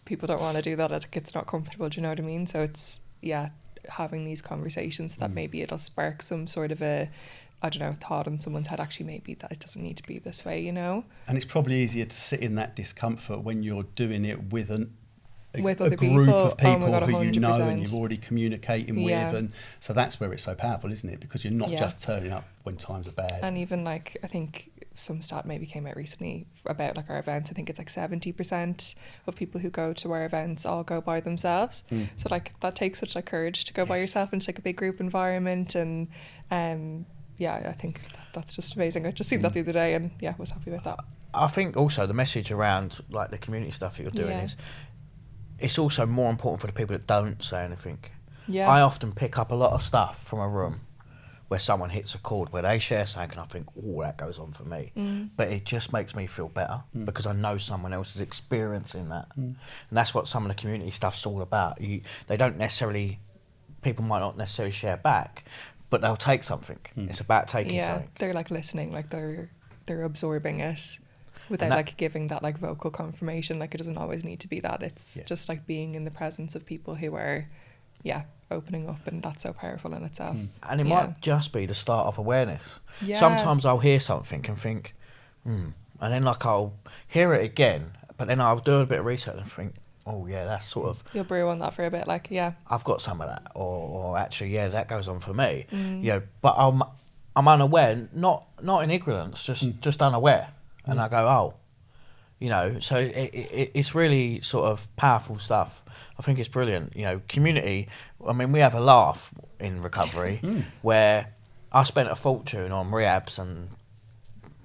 People don't want to do that. It's not comfortable. Do you know what I mean? So it's having these conversations that maybe it'll spark some sort of a, I don't know, thought in someone's head, actually maybe that it doesn't need to be this way, you know. And it's probably easier to sit in that discomfort when you're doing it with a group people. Of people God, who you know and you're already communicating with, and so that's where it's so powerful, isn't it? Because you're not just turning up when times are bad. And even like, I think some stat maybe came out recently about like our events. I think it's like 70% of people who go to our events all go by themselves. So like that takes such like courage to go by yourself into like a big group environment, and I think that's just amazing. I just seen that the other day, and was happy with that. I think also the message around like the community stuff that you're doing is, it's also more important for the people that don't say anything. I often pick up a lot of stuff from a room where someone hits a chord, where they share something, and I think, oh, that goes on for me. But it just makes me feel better because I know someone else is experiencing that. And that's what some of the community stuff's all about. They don't necessarily, people might not necessarily share back, but they'll take something. It's about taking something. They're like listening, like they're absorbing it without like giving that like vocal confirmation. Like it doesn't always need to be that. It's just like being in the presence of people who are opening up, and that's so powerful in itself. And it might just be the start of awareness. Sometimes I'll hear something and think, and then like I'll hear it again, but then I'll do a bit of research and think, oh yeah, that's sort of, You'll brew on that for a bit, like, yeah. I've got some of that, or actually, yeah, that goes on for me. You know, but I'm unaware, not in ignorance, just unaware, and I go, oh, you know, so it's really sort of powerful stuff. I think it's brilliant. You know, community. I mean, we have a laugh in recovery where I spent a fortune on rehabs and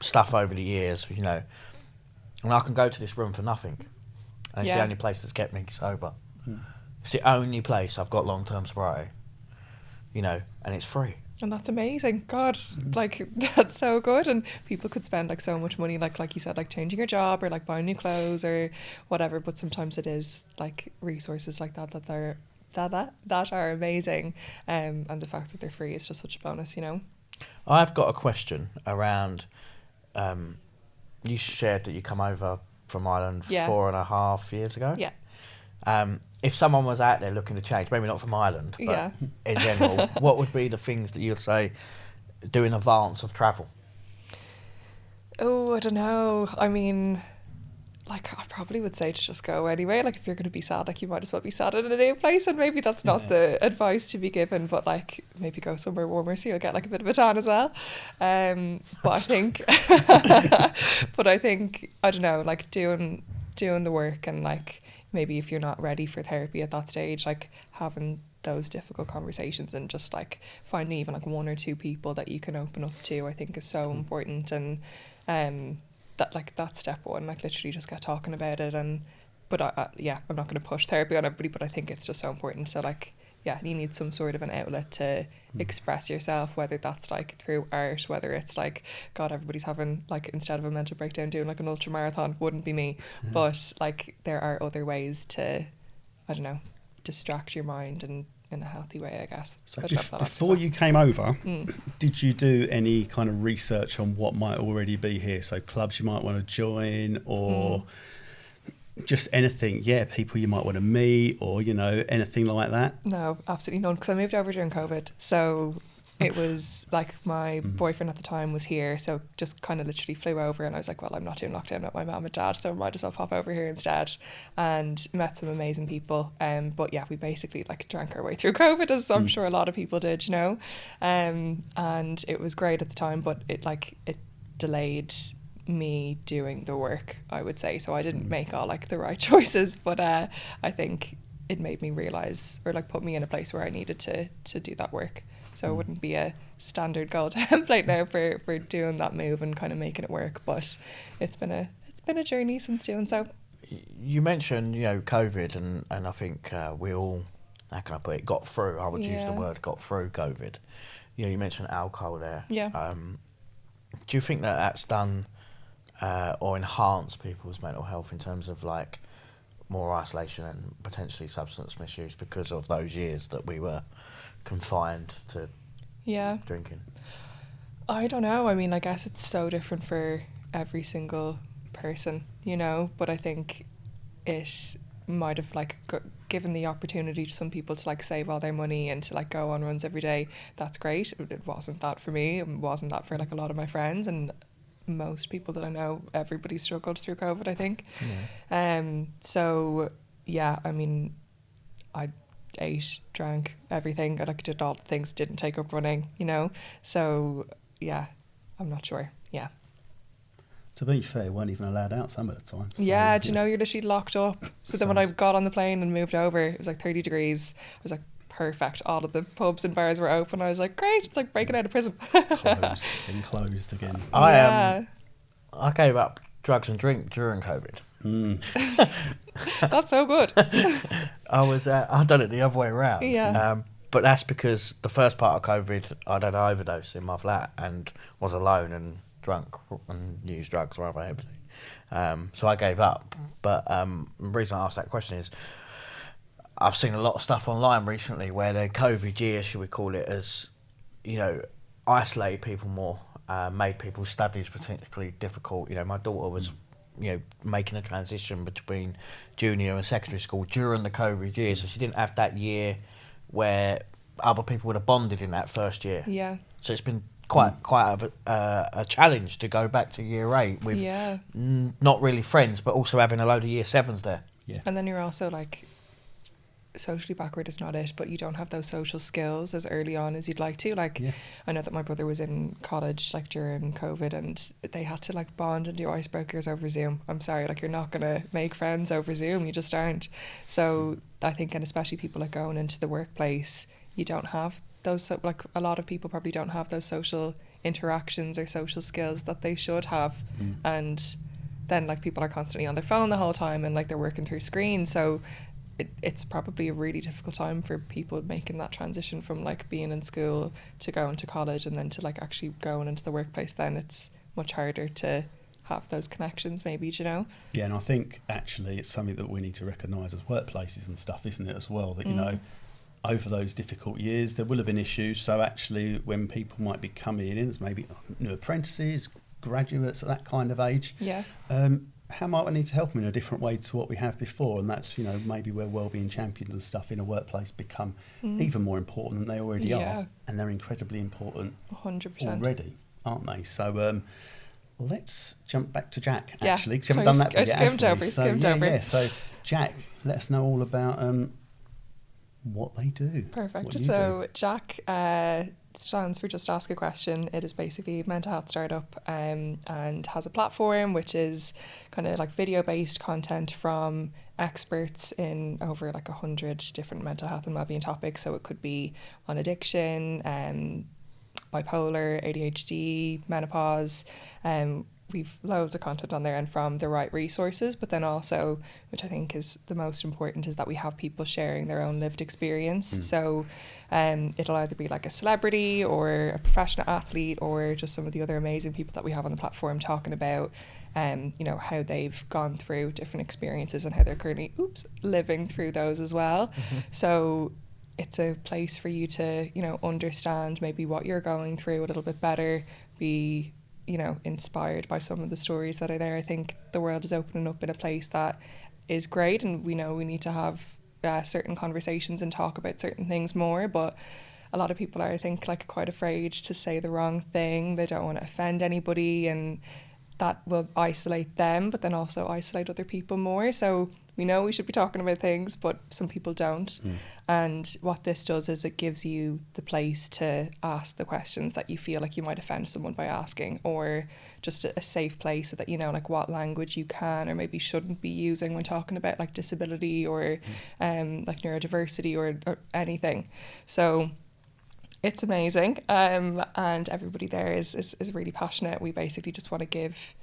stuff over the years, you know, and I can go to this room for nothing. And it's the only place that's kept me sober. It's the only place I've got long-term sobriety, you know, and it's free. And that's amazing. God, like, that's so good. And people could spend like so much money, like you said, like changing your job or like buying new clothes or whatever. But sometimes it is like resources like that are amazing. And the fact that they're free is just such a bonus, you know. I've got a question around. You shared that you come over from Ireland 4.5 years ago. Yeah. If someone was out there looking to change, maybe not from Ireland, but in general, what would be the things that you'd say do in advance of travel? Oh, I don't know. I mean, like, I probably would say to just go anyway. Like, if you're going to be sad, like, you might as well be sad in a new place. And maybe that's not the advice to be given, but like, maybe go somewhere warmer so you'll get like a bit of a tan as well. But I think, I don't know, like doing the work, and like, maybe if you're not ready for therapy at that stage, like having those difficult conversations and just like finding even like one or two people that you can open up to, I think is so important. And that's step one, like literally just get talking about it. And but I'm not going to push therapy on everybody, but I think it's just so important. So like, yeah, you need some sort of an outlet to express yourself, whether that's like through art, whether it's like, God, everybody's having like, instead of a mental breakdown, doing like an ultra marathon. Wouldn't be me. But like, there are other ways to, I don't know, distract your mind and in a healthy way, I guess. So before you came over, did you do any kind of research on what might already be here? So clubs you might want to join, or just anything, people you might want to meet, or, you know, anything like that? No, absolutely none, because I moved over during COVID. So it was like my boyfriend at the time was here, so just kind of literally flew over, and I was like, well, I'm not doing lockdown with my mum and dad, so I might as well pop over here instead, and met some amazing people. But yeah, we basically like drank our way through COVID, as I'm sure a lot of people did, you know. And it was great at the time, but it delayed me doing the work, I would say. So I didn't make all like the right choices, but I think it made me realize, or like put me in a place where I needed to do that work. So it wouldn't be a standard goal template now for doing that move and kind of making it work, but it's been a journey since doing so. You mentioned, you know, COVID, and I think we all, how can I put it, got through. I would use the word got through COVID. You know, you mentioned alcohol there. Yeah. Do you think that that's done or enhanced people's mental health in terms of like more isolation and potentially substance misuse because of those years that we were confined to drinking? I don't know. I mean, I guess it's so different for every single person, you know, but I think it might have like given the opportunity to some people to like save all their money and to like go on runs every day. That's great. It wasn't that for me. It wasn't that for like a lot of my friends, and most people that I know, everybody struggled through COVID, I think. So yeah, I mean, I ate, drank, everything. I like did all the things, didn't take up running, you know. So yeah, I'm not sure. Yeah. To be fair, weren't even allowed out some of the time. So, do you know, you're literally locked up. So then when I got on the plane and moved over, it was like 30 degrees. I was like, perfect. All of the pubs and bars were open. I was like, great, it's like breaking out of prison. Closed again. I gave up drugs and drink during COVID. That's so good. I done it the other way around. Yeah. But that's because the first part of COVID, I'd had an overdose in my flat and was alone and drunk and used drugs rather heavily. So I gave up. But the reason I asked that question is I've seen a lot of stuff online recently where the COVID year, should we call it, has, you know, isolated people more, made people's studies particularly difficult. You know, my daughter was, you know, making a transition between junior and secondary school during the COVID year, so she didn't have that year where other people would have bonded in that first year. Yeah. So it's been quite a challenge to go back to year 8 with not really friends, but also having a load of year 7s there. Yeah. And then you're also like, socially backward is not it, but you don't have those social skills as early on as you'd like to. Like, Yeah. I know that my brother was in college like during COVID, and they had to like bond and do icebreakers over Zoom. I'm sorry, like, you're not gonna make friends over Zoom. You just aren't. So I think, and especially people like going into the workplace, you don't have those, so like a lot of people probably don't have those social interactions or social skills that they should have. And then like people are constantly on their phone the whole time, and like they're working through screens, so it's probably a really difficult time for people making that transition from like being in school to going to college and then to like actually going into the workplace. Then it's much harder to have those connections, maybe, do you know? Yeah, and I think actually it's something that we need to recognise as workplaces and stuff, isn't it, as well, that, you know, over those difficult years there will have been issues. So actually when people might be coming in as maybe new apprentices, graduates at that kind of age, how might we need to help them in a different way to what we have before? And that's, you know, maybe where wellbeing champions and stuff in a workplace become even more important than they already are. And they're incredibly important 100% already, aren't they? So let's jump back to JAAQ, Yeah. actually, because we haven't done that bit yet, have we? skimmed over. Yeah, so JAAQ, let us know all about what they do. Perfect. What you So JAAQ stands for Just Ask a Question. It is basically a mental health startup, and has a platform which is kind of like video-based content from experts in over like 100 different mental health and wellbeing topics. So it could be on addiction, bipolar, ADHD, menopause. We've loads of content on there and from the right resources, but then also, which I think is the most important, is that we have people sharing their own lived experience. So it'll either be like a celebrity or a professional athlete or just some of the other amazing people that we have on the platform talking about you know, how they've gone through different experiences and how they're currently living through those as well. So it's a place for you to, you know, understand maybe what you're going through a little bit better, be, you know, inspired by some of the stories that are there. I think the world is opening up in a place that is great, and we know we need to have certain conversations and talk about certain things more, but a lot of people are, I think, like quite afraid to say the wrong thing. They don't want to offend anybody, and that will isolate them, but then also isolate other people more. So we know we should be talking about things, but some people don't. And what this does is it gives you the place to ask the questions that you feel like you might offend someone by asking, or just a safe place so that you know like what language you can or maybe shouldn't be using when talking about like disability or like neurodiversity or anything. So it's amazing, and everybody there is really passionate. We basically just want to give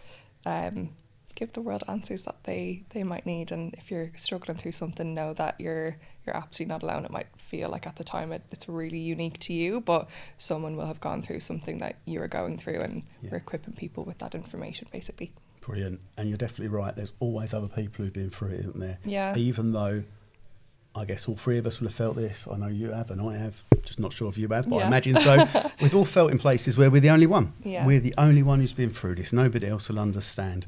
the world answers that they might need, and if you're struggling through something, know that you're absolutely not alone. It might feel like at the time it's really unique to you, but someone will have gone through something that you are going through, and we're equipping people with that information basically. Brilliant. And you're definitely right, there's always other people who've been through it, isn't there? Yeah. Even though I guess all three of us will have felt this. I know you have and I have, just not sure if you have, but I imagine so. We've all felt in places where we're the only one. We're the only one who's been through this. Nobody else will understand.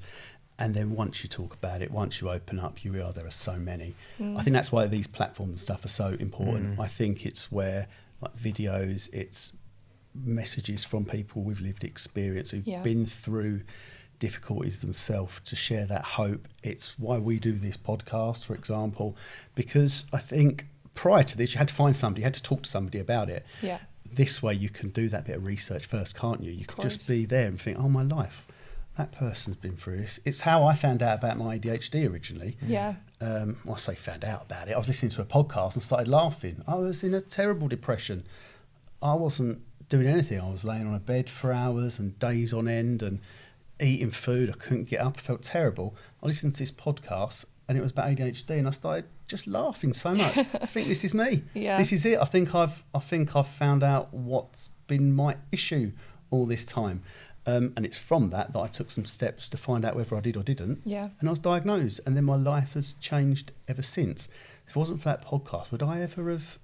And then once you talk about it, once you open up, you realise there are so many. I think that's why these platforms and stuff are so important. I think it's where like videos, it's messages from people with lived experience who've been through difficulties themselves to share that hope. It's why we do this podcast, for example, because I think prior to this, you had to find somebody, you had to talk to somebody about it. This way you can do that bit of research first, can't you? You can just be there and think, oh, my life, that person's been through this. It's how I found out about my ADHD originally. Well, I say found out about it. I was listening to a podcast and started laughing. I was in a terrible depression. I wasn't doing anything. I was laying on a bed for hours and days on end and eating food. I couldn't get up. I felt terrible. I listened to this podcast and it was about ADHD, and I started just laughing so much. I think this is me. This is it. I think I've found out what's been my issue all this time. And it's from that I took some steps to find out whether I did or didn't. And I was diagnosed, and then my life has changed ever since. If it wasn't for that podcast, would I ever have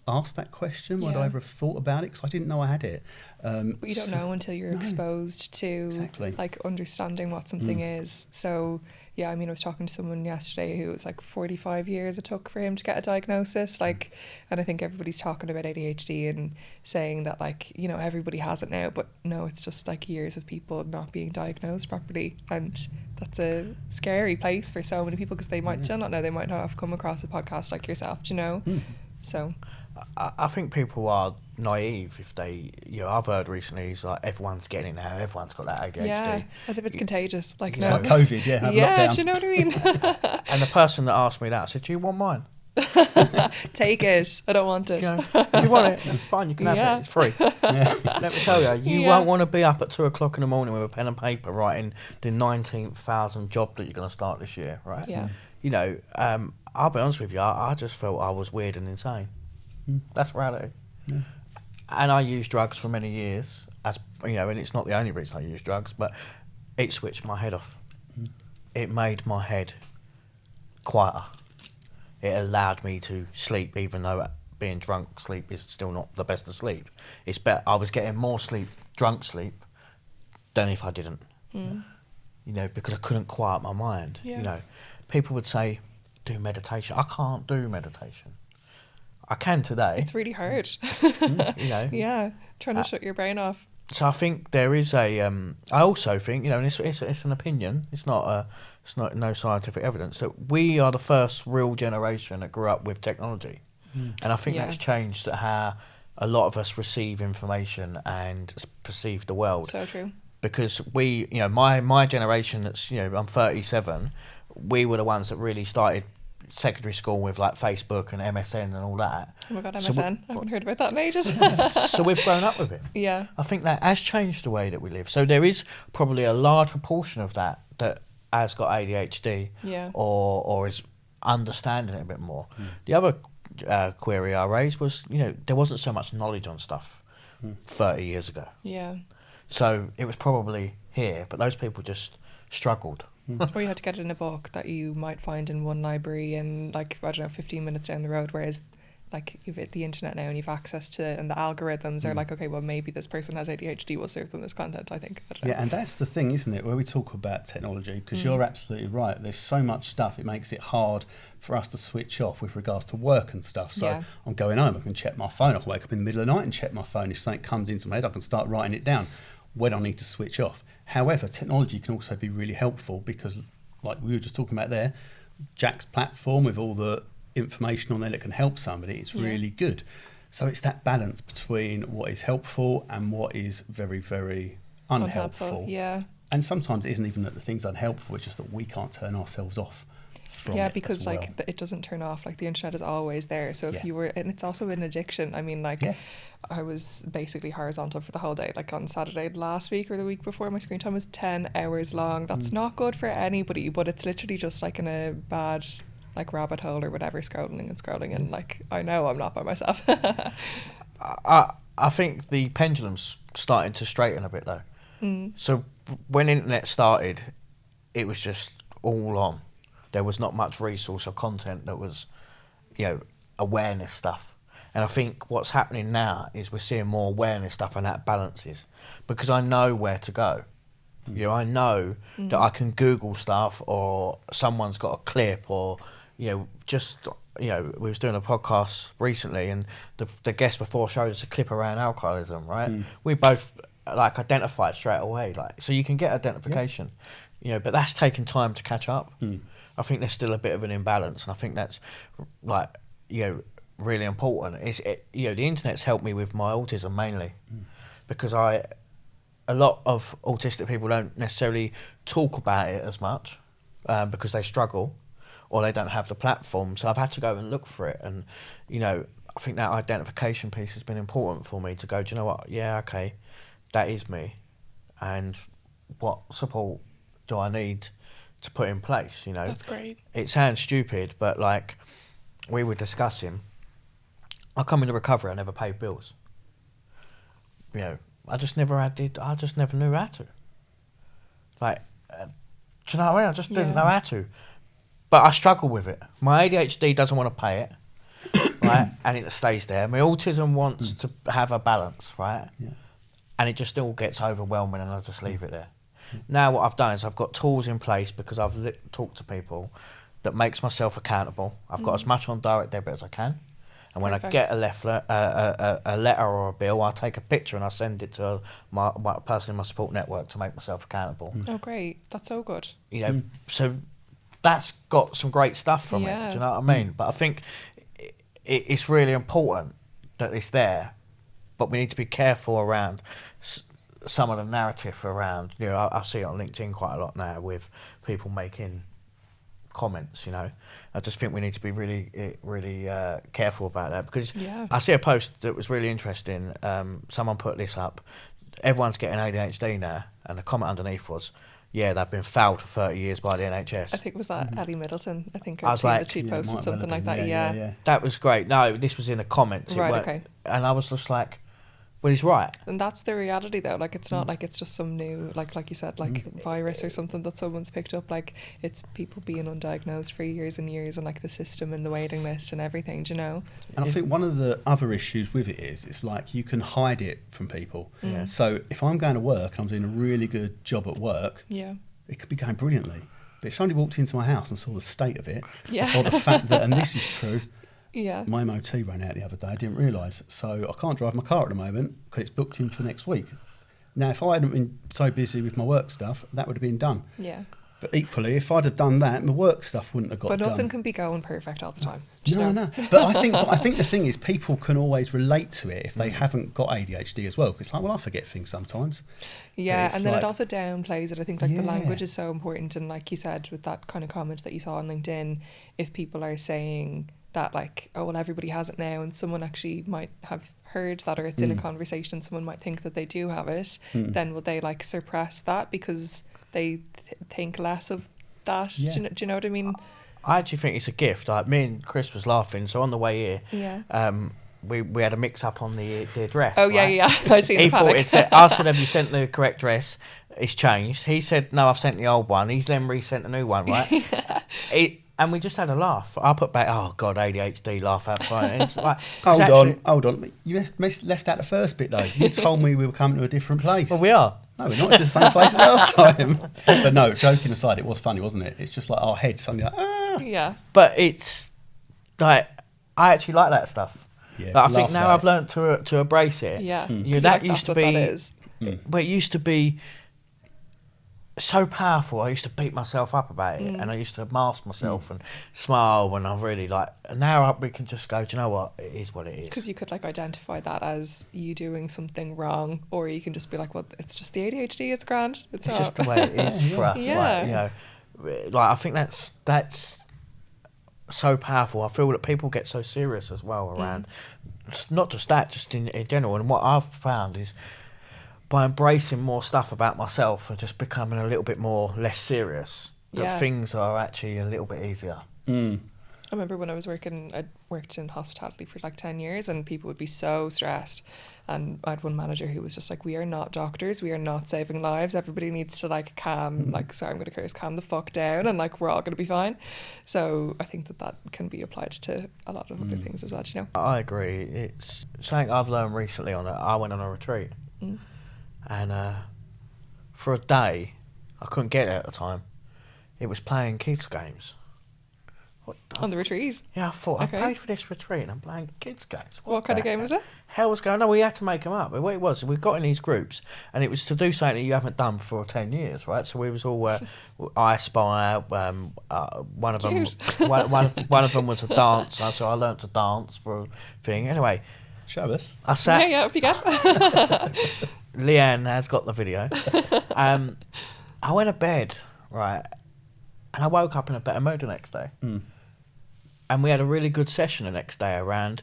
asked that question? Would I ever have thought about it? Because I didn't know I had it. But you don't know until you're exposed to like understanding what something is. So Yeah, I mean, I was talking to someone yesterday who was like 45 years it took for him to get a diagnosis. Like, and I think everybody's talking about ADHD and saying that, like, you know, everybody has it now, but no, it's just like years of people not being diagnosed properly. And that's a scary place for so many people because they might still not know. They might not have come across a podcast like yourself, do you know? So I think people are naive if they, you know, I've heard recently it's like everyone's getting it now, everyone's got that ADHD. yeah, as if it's contagious. Like, It's no. like COVID, yeah, Yeah, lockdown. do you know what I mean? And the person that asked me that, I said, do you want mine? Take it. I don't want it. You know, if you want it, it's fine, you can have Yeah. it, it's free. Let me tell you, you Yeah. won't want to be up at 2 o'clock in the morning with a pen and paper writing the 19,000 job that you're going to start this year, right? Yeah. You know, I'll be honest with you, I just felt I was weird and insane. That's reality. And I used drugs for many years, as you know, and it's not the only reason I used drugs, but it switched my head off. It made my head quieter. It allowed me to sleep, even though being drunk sleep is still not the best of sleep. It's better. I was getting more sleep, drunk sleep, than if I didn't. You know, because I couldn't quiet my mind. Yeah. You know, people would say, "Do meditation." I can't do meditation. I can today. It's really hard. You know. Yeah, trying to shut your brain off. So I think there is a. I also think, you know, and it's an opinion. It's not no scientific evidence that we are the first real generation that grew up with technology, and I think Yeah. that's changed how a lot of us receive information and perceive the world. So true. Because we, you know, my generation, that's, you know, I'm 37. We were the ones that really started secondary school with like Facebook and MSN and all that. Oh my God, So MSN. I haven't heard about that in ages. So we've grown up with it. Yeah. I think that has changed the way that we live. So there is probably a large proportion of that has got ADHD, Yeah. or is understanding it a bit more. The other query I raised was, you know, there wasn't so much knowledge on stuff 30 years ago. Yeah. So it was probably here, but those people just struggled. Or you had to get it in a book that you might find in one library in, like, I don't know, 15 minutes down the road, whereas like you've hit the internet now and you've access to, and the algorithms are like, okay, well, maybe this person has ADHD, we'll serve them this content, I think. I don't know. Yeah, and that's the thing, isn't it, where we talk about technology, because you're absolutely right. There's so much stuff, it makes it hard for us to switch off with regards to work and stuff. So Yeah. I'm going home, I can check my phone. I can wake up in the middle of the night and check my phone. If something comes into my head, I can start writing it down when I need to switch off. However, technology can also be really helpful because, like we were just talking about there, JAAQ's platform with all the information on there that can help somebody, it's really good. So it's that balance between what is helpful and what is very, very unhelpful. Yeah. And sometimes it isn't even that the thing's unhelpful, it's just that we can't turn ourselves off from Yeah, it because as well. like it doesn't turn off. Like the internet is always there. So if Yeah. you were, and it's also an addiction. I mean, like Yeah. I was basically horizontal for the whole day. Like on Saturday last week or the week before, my screen time was 10 hours long. That's not good for anybody, but it's literally just like in a bad like rabbit hole or whatever, scrolling and like I know I'm not by myself. I think the pendulum's starting to straighten a bit though. So when internet started, it was just all on. There was not much resource or content that was, you know, awareness stuff. And I think what's happening now is we're seeing more awareness stuff, and that balances because I know where to go. You know, I know that I can Google stuff, or someone's got a clip, or you know, just you know, we was doing a podcast recently, and the guest before showed us a clip around alcoholism. Right, we both like identified straight away. Like, so you can get identification, you know, but that's taking time to catch up. I think there's still a bit of an imbalance, and I think that's like, you know, really important. You know, the internet's helped me with my autism mainly because a lot of autistic people don't necessarily talk about it as much because they struggle or they don't have the platform. So I've had to go and look for it, and you know, I think that identification piece has been important for me to go, do you know what? Yeah, okay, that is me, and what support do I need to put in place? You know, That's great. It sounds stupid, but like we were discussing, I come into recovery, I never paid bills. You know, I just never knew how to. Like, do you know what I mean? I just didn't know how to. But I struggle with it. My ADHD doesn't want to pay it, right? And it stays there. My autism wants to have a balance, right? Yeah. And it just all gets overwhelming, and I just leave it there. Now what I've done is I've got tools in place because I've talked to people that makes myself accountable. I've got as much on direct debit as I can. And when Perfect. I get a letter or a bill, I take a picture and I send it to my person in my support network to make myself accountable. Oh, great. That's so good. You know, so that's got some great stuff from it. Yeah. Do you know what I mean? But I think it's really important that it's there, but we need to be careful around some of the narrative around. You know, I see it on LinkedIn quite a lot now with people making comments. You know, I just think we need to be really careful about that, because I see a post that was really interesting. Someone put this up. Everyone's getting ADHD now, and the comment underneath was, "Yeah, they've been fouled for 30 years by the NHS." I think it was that Ellie Middleton. I think I was like, that she Yeah, it posted might well something have like been. that. Yeah. That was great. No, this was in the comments. Right, weren't- okay. And I was just like, well, he's right. And that's the reality, though. Like, it's not like it's just some new, like you said, like virus or something that someone's picked up. Like, it's people being undiagnosed for years and years, and like the system and the waiting list and everything. Do you know? And I think one of the other issues with it is it's like you can hide it from people. Yeah. So if I'm going to work and I'm doing a really good job at work, Yeah. it could be going brilliantly. But if somebody walked into my house and saw the state of it, Yeah. or the fact that, and this is true, Yeah. my MOT ran out the other day, I didn't realise. So I can't drive my car at the moment because it's booked in for next week. Now, if I hadn't been so busy with my work stuff, that would have been done. Yeah. But equally, if I'd have done that, my work stuff wouldn't have got But done. nothing can be going perfect all the time. Do you No, know? no. But I think the thing is, people can always relate to it if they haven't got ADHD as well. 'Cause it's like, well, I forget things sometimes. Yeah, it's and then like- it also downplays it. I think like the Yeah. language is so important, and like you said with that kind of comment that you saw on LinkedIn, if people are saying that like, oh well, everybody has it now, and someone actually might have heard that, or it's in a conversation, someone might think that they do have it, then will they like suppress that because they think less of that? Yeah. Do you know what I mean? I actually think it's a gift. Like, me and Chris was laughing. So on the way here, Yeah. we had a mix up on the address. Oh yeah, right? yeah. I see He the thought panic. it said, I said, "Have you sent the correct dress?" It's changed. He said, "No, I've sent the old one." He's then resent a new one, right? And we just had a laugh. I put back, "Oh God, ADHD, laugh out front." And it's like, Hold it's on, actually- hold on. You left out the first bit though. You told me we were coming to a different place. Well, we are. No, we're not. It's the same place as last time. But no, joking aside, it was funny, wasn't it? It's just like our heads suddenly like, ah. Yeah. But it's like, I actually like that stuff. Yeah, But I think laugh now about I've learned to embrace it. Yeah. You, 'Cause that like, used to that's what be, that is. but it used to be so powerful. I used to beat myself up about it, and I used to mask myself and smile when I really like. And now we can just go, do you know what? It is what it is. Because you could like identify that as you doing something wrong, or you can just be like, well, it's just the ADHD, it's grand. It's It's not. just the way it is for us. Yeah. Like, you know, like I think that's so powerful. I feel that people get so serious as well around, it's not just that, just in general. And what I've found is, by embracing more stuff about myself and just becoming a little bit more less serious, that Yeah. things are actually a little bit easier. Mm. I remember when I worked in hospitality for like 10 years, and people would be so stressed. And I had one manager who was just like, we are not doctors, we are not saving lives. Everybody needs to like calm, like, sorry, I'm going to curse, calm the fuck down, and like, we're all going to be fine. So I think that can be applied to a lot of other things as well, do you know? I agree. It's something I've learned recently. I went on a retreat, and for a day, I couldn't get it at the time. It was playing kids' games. On the retreat. Yeah, I thought, Okay. I paid for this retreat and I'm playing kids' games. What kind of the game was it? hell was going on? We had to make them up. What it was, we got in these groups, and it was to do something that you haven't done for 10 years, right? So we was all I Spy. One of them, Cute. one of them was a dancer, so I learnt to dance for a thing. Anyway, Show us. I sat. Yeah, if you get. Leanne has got the video. I went to bed, right, and I woke up in a better mood the next day. And we had a really good session the next day around,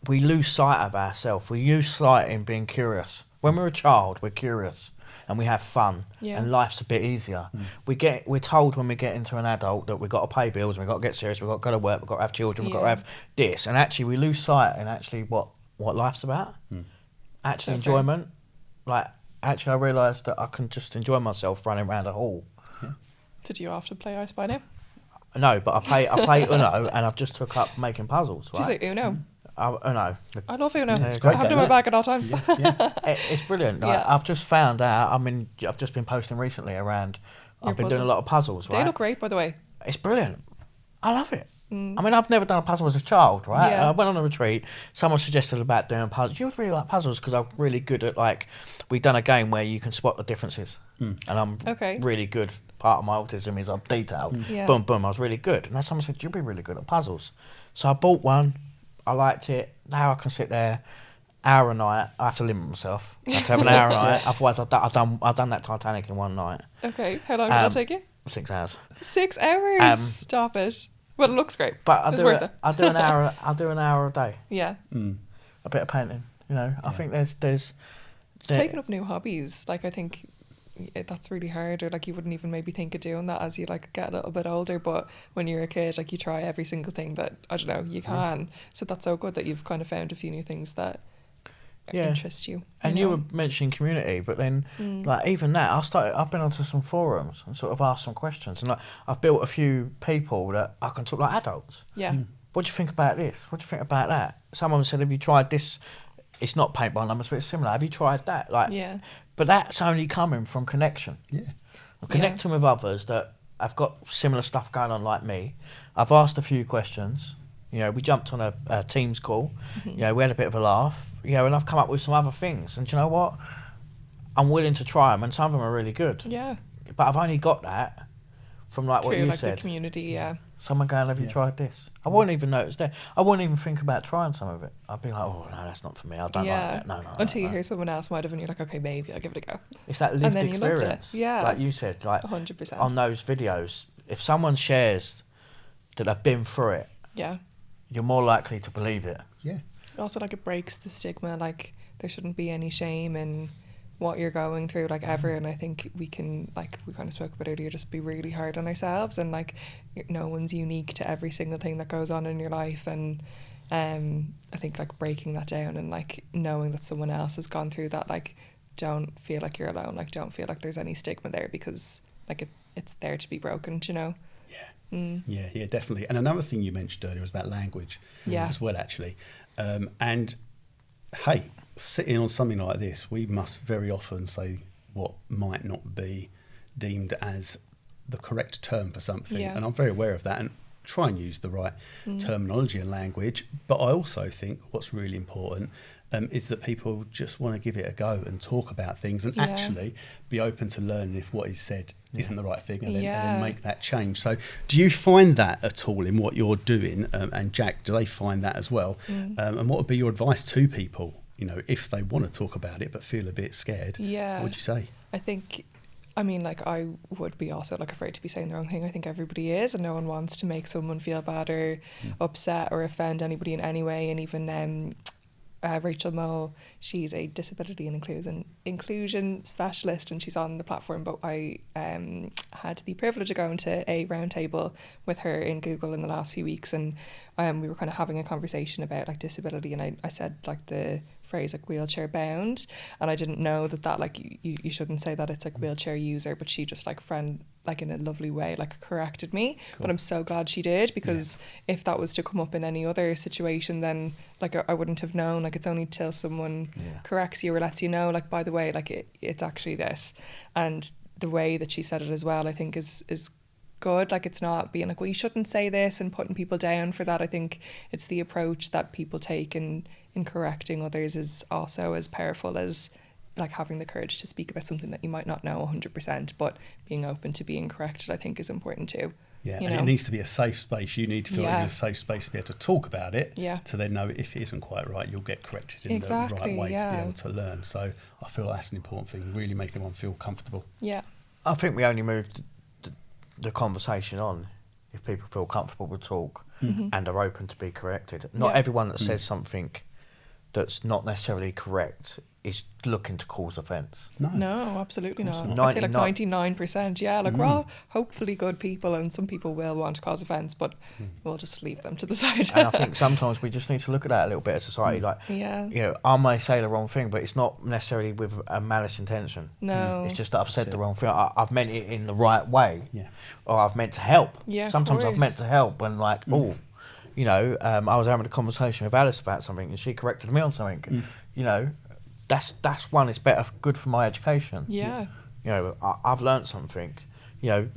we lose sight of ourselves. We lose sight in being curious. When we're a child, we're curious and we have fun, Yeah. and life's a bit easier. We're told when we get into an adult that we've got to pay bills, and we've got to get serious, we've got to go to work, we've got to have children, we've got to Yeah. have this. And actually we lose sight in actually what life's about. Actually So fair. enjoyment. Like, actually I realised that I can just enjoy myself running around a hall. Did you often play I Spy now? No, but I play Uno, and I've just took up making puzzles. Did you Right? say Uno? I know. I love Uno. Yeah, it's I great have it in game, my that. bag at all times. It's brilliant. Like, Yeah. I've just found out. I mean, I've just been posting recently around. Your I've been doing a puzzles. lot of puzzles. Right. They look great, by the way. It's brilliant. I love it. I mean, I've never done a puzzle as a child, right? Yeah. I went on a retreat. Someone suggested about doing puzzles. You would really like puzzles because I'm really good at, like, we've done a game where you can spot the differences. And I'm really good. Part of my autism is I'm detailed. Yeah. Boom, boom. I was really good. And then someone said, you'll be really good at puzzles. So I bought one. I liked it. Now I can sit there, hour a night. I have to limit myself. I have to have an hour a night. Otherwise, I've done that Titanic in one night. Okay. How long did that take you? 6 hours. 6 hours. Stop it. Well, it looks great. But it's worth it. I do an hour. I do an hour a day. Yeah. A bit of painting. You know, I think there's taking up new hobbies. Like, I think that's really hard, or like you wouldn't even maybe think of doing that as you like get a little bit older. But when you're a kid, like you try every single thing that I don't know you can. So that's so good that you've kind of found a few new things that interest you. And you were mentioning community, but then like even that, I've been onto some forums and sort of asked some questions, and like, I've built a few people that I can talk like adults. Yeah. What do you think about this? What do you think about that? Someone said, have you tried this? It's not paint by numbers, but it's similar. Have you tried that? Like, but that's only coming from connection. Yeah. I'm connecting with others that have got similar stuff going on like me. I've asked a few questions. You know, we jumped on a Teams call. You know, we had a bit of a laugh. You know, and I've come up with some other things. And do you know what? I'm willing to try them, and some of them are really good. Yeah. But I've only got that from like what you like said. The community, yeah. Someone going, have you tried this? I wouldn't even know it was there. I wouldn't even think about trying some of it. I'd be like, oh, no, that's not for me. I don't like that. No. Until you hear someone else might have, and you're like, okay, maybe I'll give it a go. It's that lived then experience. You loved it. Yeah. Like you said, like 100%. on those videos, if someone shares that they've been through it, you're more likely to believe it. Yeah. Also, like, it breaks the stigma. Like, there shouldn't be any shame in what you're going through, like, ever. And I think we can, like we kind of spoke about earlier, just be really hard on ourselves, and like no one's unique to every single thing that goes on in your life. And I think like breaking that down and like knowing that someone else has gone through that, like, don't feel like you're alone, like don't feel like there's any stigma there, because like it's there to be broken, you know. Yeah, definitely. And another thing you mentioned earlier was about language as well, actually. And hey, sitting on something like this, we must very often say what might not be deemed as the correct term for something. And I'm very aware of that and try and use the right terminology and language. But I also think what's really important is that people just want to give it a go and talk about things and actually be open to learning if what is said isn't the right thing, and then make that change. So do you find that at all in what you're doing? And JAAQ, do they find that as well? And what would be your advice to people, you know, if they want to talk about it but feel a bit scared? What would you say? I think, I mean, like, I would be also like afraid to be saying the wrong thing. I think everybody is, and no one wants to make someone feel bad or upset or offend anybody in any way. And even Rachel Mo, she's a disability and inclusion specialist, and she's on the platform, but I had the privilege of going to a roundtable with her in Google in the last few weeks, and we were kind of having a conversation about like disability, and I said like the phrase like wheelchair bound, and I didn't know that like you shouldn't say that, it's like wheelchair user, but she just like like in a lovely way like corrected me. But I'm so glad she did, because if that was to come up in any other situation, then like I wouldn't have known. Like, it's only till someone corrects you or lets you know, like, by the way, like it's actually this. And the way that she said it as well, I think is good. Like, it's not being like, well, you shouldn't say this and putting people down for that. I think it's the approach that people take in correcting others is also as powerful as like having the courage to speak about something that you might not know 100%, but being open to being corrected, I think, is important too. Yeah, and it needs to be a safe space. You need to feel like you're a safe space to be able to talk about it, to then know if it isn't quite right, you'll get corrected in the right way to be able to learn. So I feel that's an important thing, really making everyone feel comfortable. Yeah. I think we only move the conversation on if people feel comfortable to talk and are open to be corrected. Not everyone that says something that's not necessarily correct is looking to cause offence. No, absolutely not. I'd say like 99%. Yeah, like we're all hopefully good people, and some people will want to cause offence, but we'll just leave them to the side. And I think sometimes we just need to look at that a little bit as society. Like, you know, I may say the wrong thing, but it's not necessarily with a malice intention. No. It's just that I've said the wrong thing. I've meant it in the right way. Or I've meant to help. Yeah, sometimes I've meant to help, and like, You know, I was having a conversation with Alice about something, and she corrected me on something. You know, that's one. It's good for my education. Yeah. You know, I've learned something. You know,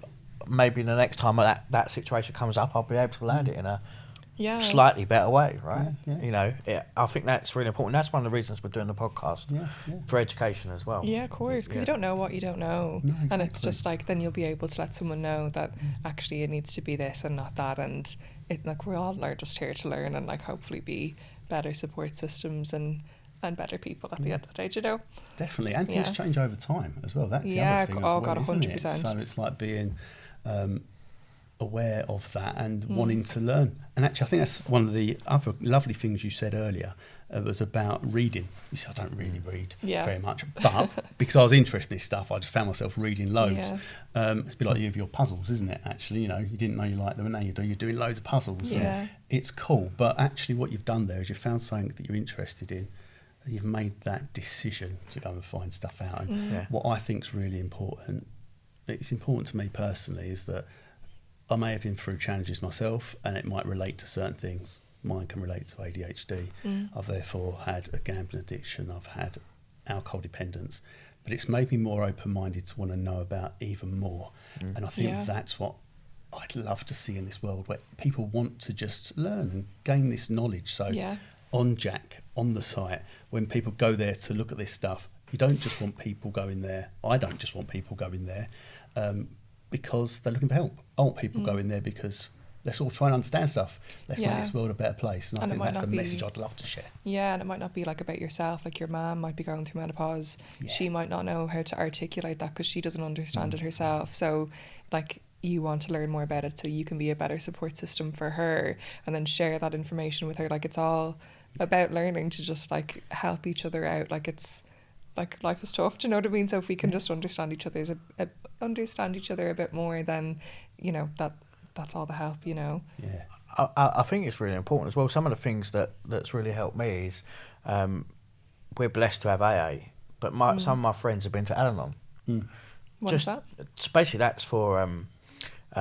maybe the next time that situation comes up, I'll be able to land it in a slightly better way, right? Yeah. You know, I think that's really important. That's one of the reasons we're doing the podcast for education as well. Yeah, of course, because you don't know what you don't know. No, exactly. And it's just like, then you'll be able to let someone know that actually it needs to be this and not that. And it, like, we all are just here to learn and like hopefully be better support systems and better people at the end of the day, you know? Definitely, and things change over time as well. That's the Yeah, other thing oh as well, God, isn't 100%. it? So it's like being aware of that and wanting to learn. And actually, I think that's one of the other lovely things you said earlier. Was about reading. You said I don't really read very much, but because I was interested in this stuff, I just found myself reading loads. It's a bit like you with your puzzles, isn't it? Actually, you know, you didn't know you liked them, and now you're doing loads of puzzles. Yeah, it's cool. But actually, what you've done there is you've found something that you're interested in. You've made that decision to go and find stuff out. And what I think is really important, it's important to me personally, is that I may have been through challenges myself, and it might relate to certain things. Mine can relate to ADHD. I've therefore had a gambling addiction. I've had alcohol dependence. But it's made me more open-minded to want to know about even more. And I think that's what I'd love to see in this world, where people want to just learn and gain this knowledge. So on JAAQ, on the site, when people go there to look at this stuff, you don't just want people going there. I don't just want people going there because they're looking for help. I want people going there because let's all try and understand stuff. Let's make this world a better place. And I think that's the message I'd love to share. Yeah, and it might not be like about yourself. Like your mum might be going through menopause. She might not know how to articulate that because she doesn't understand it herself. So like you want to learn more about it so you can be a better support system for her and then share that information with her. Like it's all about learning to just like help each other out. Like it's like life is tough, do you know what I mean? So if we can just understand each other a bit more, then you know that's all the help, you know. Yeah, I think it's really important as well. Some of the things that's really helped me is we're blessed to have AA, but some of my friends have been to Al-Anon. What is that? Basically, that's for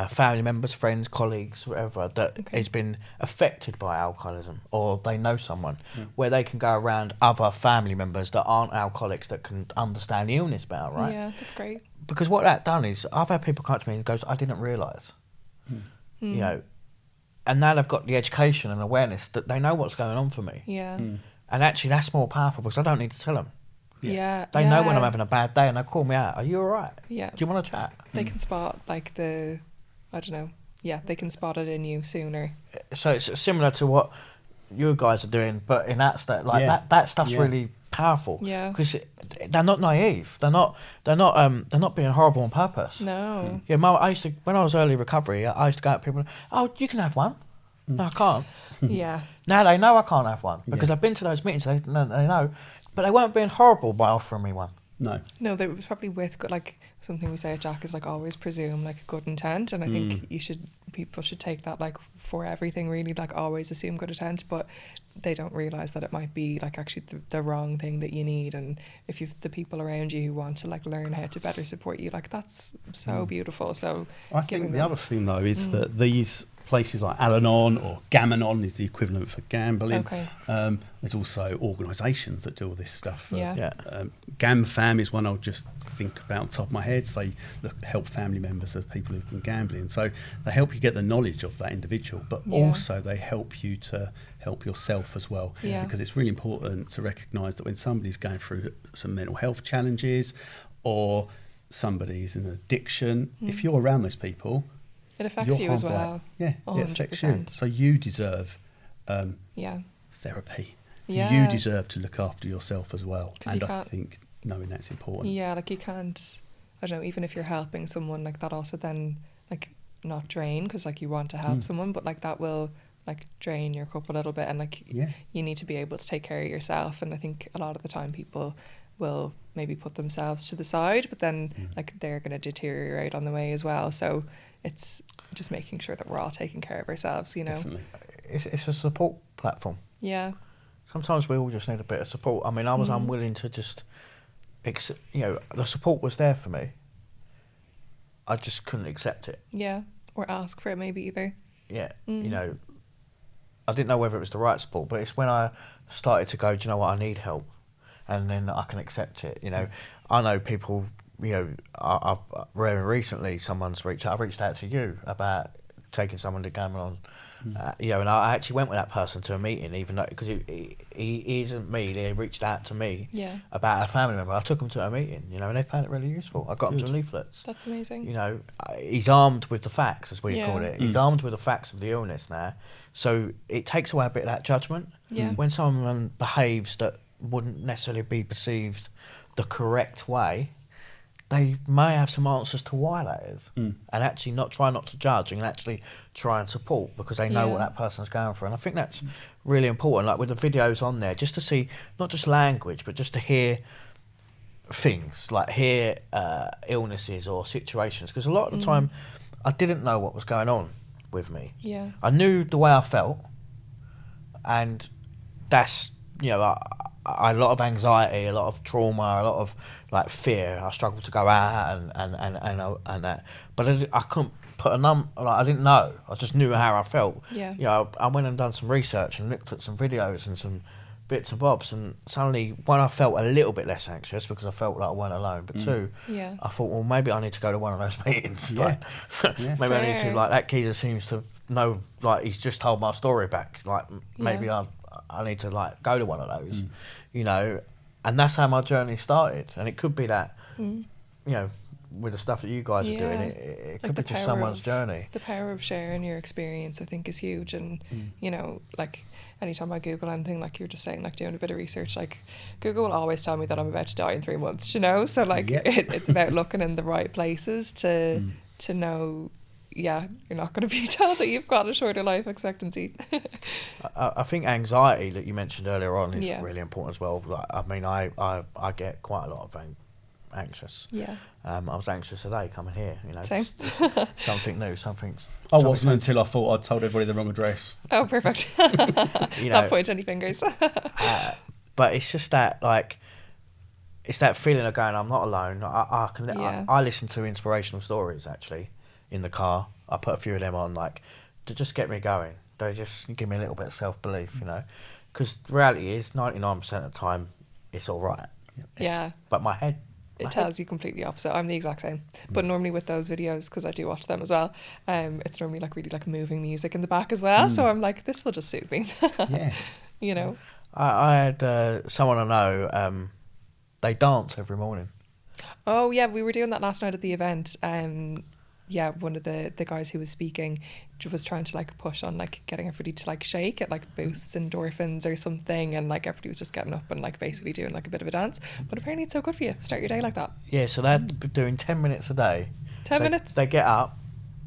family members, friends, colleagues, whatever, that has been affected by alcoholism, or they know someone, where they can go around other family members that aren't alcoholics that can understand the illness better, right? Yeah, that's great. Because what that done is, I've had people come to me and goes, I didn't realise. You know, and now they've got the education and awareness that they know what's going on for me. Yeah. And actually that's more powerful because I don't need to tell them. Yeah. They know when I'm having a bad day and they call me out. Are you all right? Yeah. Do you want to chat? They can spot like I don't know. Yeah, they can spot it in you sooner. So it's similar to what you guys are doing, but in that state, like that stuff's really powerful. Yeah. Because they're not naive. They're not being horrible on purpose. No. Yeah, I used to, when I was early recovery, I used to go out to people. Oh, you can have one. No, I can't. Yeah. Now they know I can't have one because I've been to those meetings. They know, but they weren't being horrible by offering me one. No, they was probably with good, like something we say at JAAQ is like always presume like a good intent, and I think people should take that like for everything really, like always assume good intent, but they don't realise that it might be like actually the wrong thing that you need. And if you've the people around you who want to like learn how to better support you, like that's so beautiful. So I think the other thing though is that these places like Al-Anon or Gamanon is the equivalent for gambling. There's also organisations that do all this stuff. GamFam is one I'll just think about on top of my head. Say, look, help family members of people who've been gambling. So they help you get the knowledge of that individual, but also they help you to help yourself as well. Because it's really important to recognise that when somebody's going through some mental health challenges or somebody's in addiction, if you're around those people, it affects you as well. It affects you. So you deserve therapy. You deserve to look after yourself as well. And I think knowing that's important. Yeah, like you can't, I don't know, even if you're helping someone, like that also then, like, not drain, because like you want to help someone, but like that will like drain your cup a little bit, and like you need to be able to take care of yourself. And I think a lot of the time people will maybe put themselves to the side, but then like they're going to deteriorate on the way as well. So it's just making sure that we're all taking care of ourselves, you know. Definitely. It's a support platform. Yeah. Sometimes we all just need a bit of support. I mean, I was unwilling to just, the support was there for me. I just couldn't accept it. Yeah, or ask for it maybe either. Yeah, you know, I didn't know whether it was the right support, but it's when I started to go, do you know what, I need help, and then I can accept it. You know, I know people. You know, I've recently I've reached out to you about taking someone to Gilham on. You know, and I actually went with that person to a meeting, even though because he isn't me. They reached out to me about a family member. I took them to a meeting, you know, and they found it really useful. I got them some leaflets. That's amazing. You know, he's armed with the facts, as we call it. He's armed with the facts of the illness now, so it takes away a bit of that judgment. Yeah. When someone behaves that wouldn't necessarily be perceived the correct way, they may have some answers to why that is, and actually try not to judge and actually try and support because they know what that person's going for. And I think that's really important, like with the videos on there, just to see not just language, but just to hear things, like hear illnesses or situations. Because a lot of the time, I didn't know what was going on with me. Yeah. I knew the way I felt, and that's, you know, I had a lot of anxiety, a lot of trauma, a lot of like fear. I struggled to go out and that, but I couldn't put a like, I didn't know. I just knew how I felt. Yeah. You know, I went and done some research and looked at some videos and some bits and bobs, and suddenly one, I felt a little bit less anxious because I felt like I weren't alone. But two, I thought, well, maybe I need to go to one of those meetings. Like, maybe I need to, like, that geezer seems to know, like, he's just told my story back. Like, maybe I need to, like, go to one of those, you know. And that's how my journey started. And it could be that, you know, with the stuff that you guys are doing, it like could be just someone's journey. The power of sharing your experience, I think, is huge. And, you know, like, anytime I Google anything, like you were just saying, like doing a bit of research, like Google will always tell me that I'm about to die in 3 months, you know? So, like, it's about looking in the right places to know, you're not going to be told that you've got a shorter life expectancy. I think anxiety that you mentioned earlier on is really important as well. Like, I mean, I get quite a lot of anxious. Yeah. I was anxious today coming here, you know. Same. Something new, I wasn't until I thought I'd told everybody the wrong address. Oh, perfect. You know, not point any fingers. But it's just that, like, it's that feeling of going, I'm not alone. I listen to inspirational stories, actually, in the car. I put a few of them on, like, to just get me going. They just give me a little bit of self-belief, you know. Because the reality is, 99% of the time, it's all right. But my head... It tells you completely opposite. I'm the exact same. But normally with those videos, because I do watch them as well, it's normally like really like moving music in the back as well. So I'm like, this will just suit me. You know. I had someone I know, they dance every morning. Oh yeah, we were doing that last night at the event. One of the guys who was speaking was trying to like push on like getting everybody to like shake. It like boosts endorphins or something, and like everybody was just getting up and like basically doing like a bit of a dance. But apparently it's so good for you. Start your day like that. Yeah, so they're doing 10 minutes a day. 10 minutes? They get up,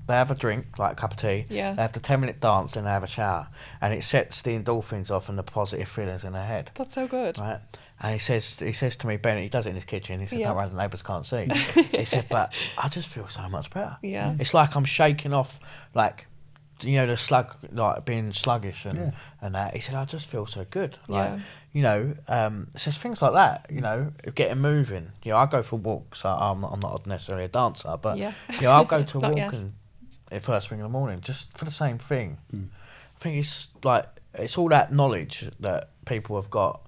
they have a drink, like a cup of tea. Yeah. They have the 10-minute dance, then they have a shower, and it sets the endorphins off and the positive feelings in their head. That's so good. Right. And he says to me, Ben, he does it in his kitchen. He said, "Don't worry, the neighbours can't see." He said, "But I just feel so much better." Yeah. It's like I'm shaking off, like, you know, the slug, like being sluggish and that. He said, "I just feel so good." Like, you know, it's just things like that. You know, getting moving. You know, I go for walks. I'm not necessarily a dancer, but you know, I'll go to a walk and first thing in the morning just for the same thing. I think it's like it's all that knowledge that people have got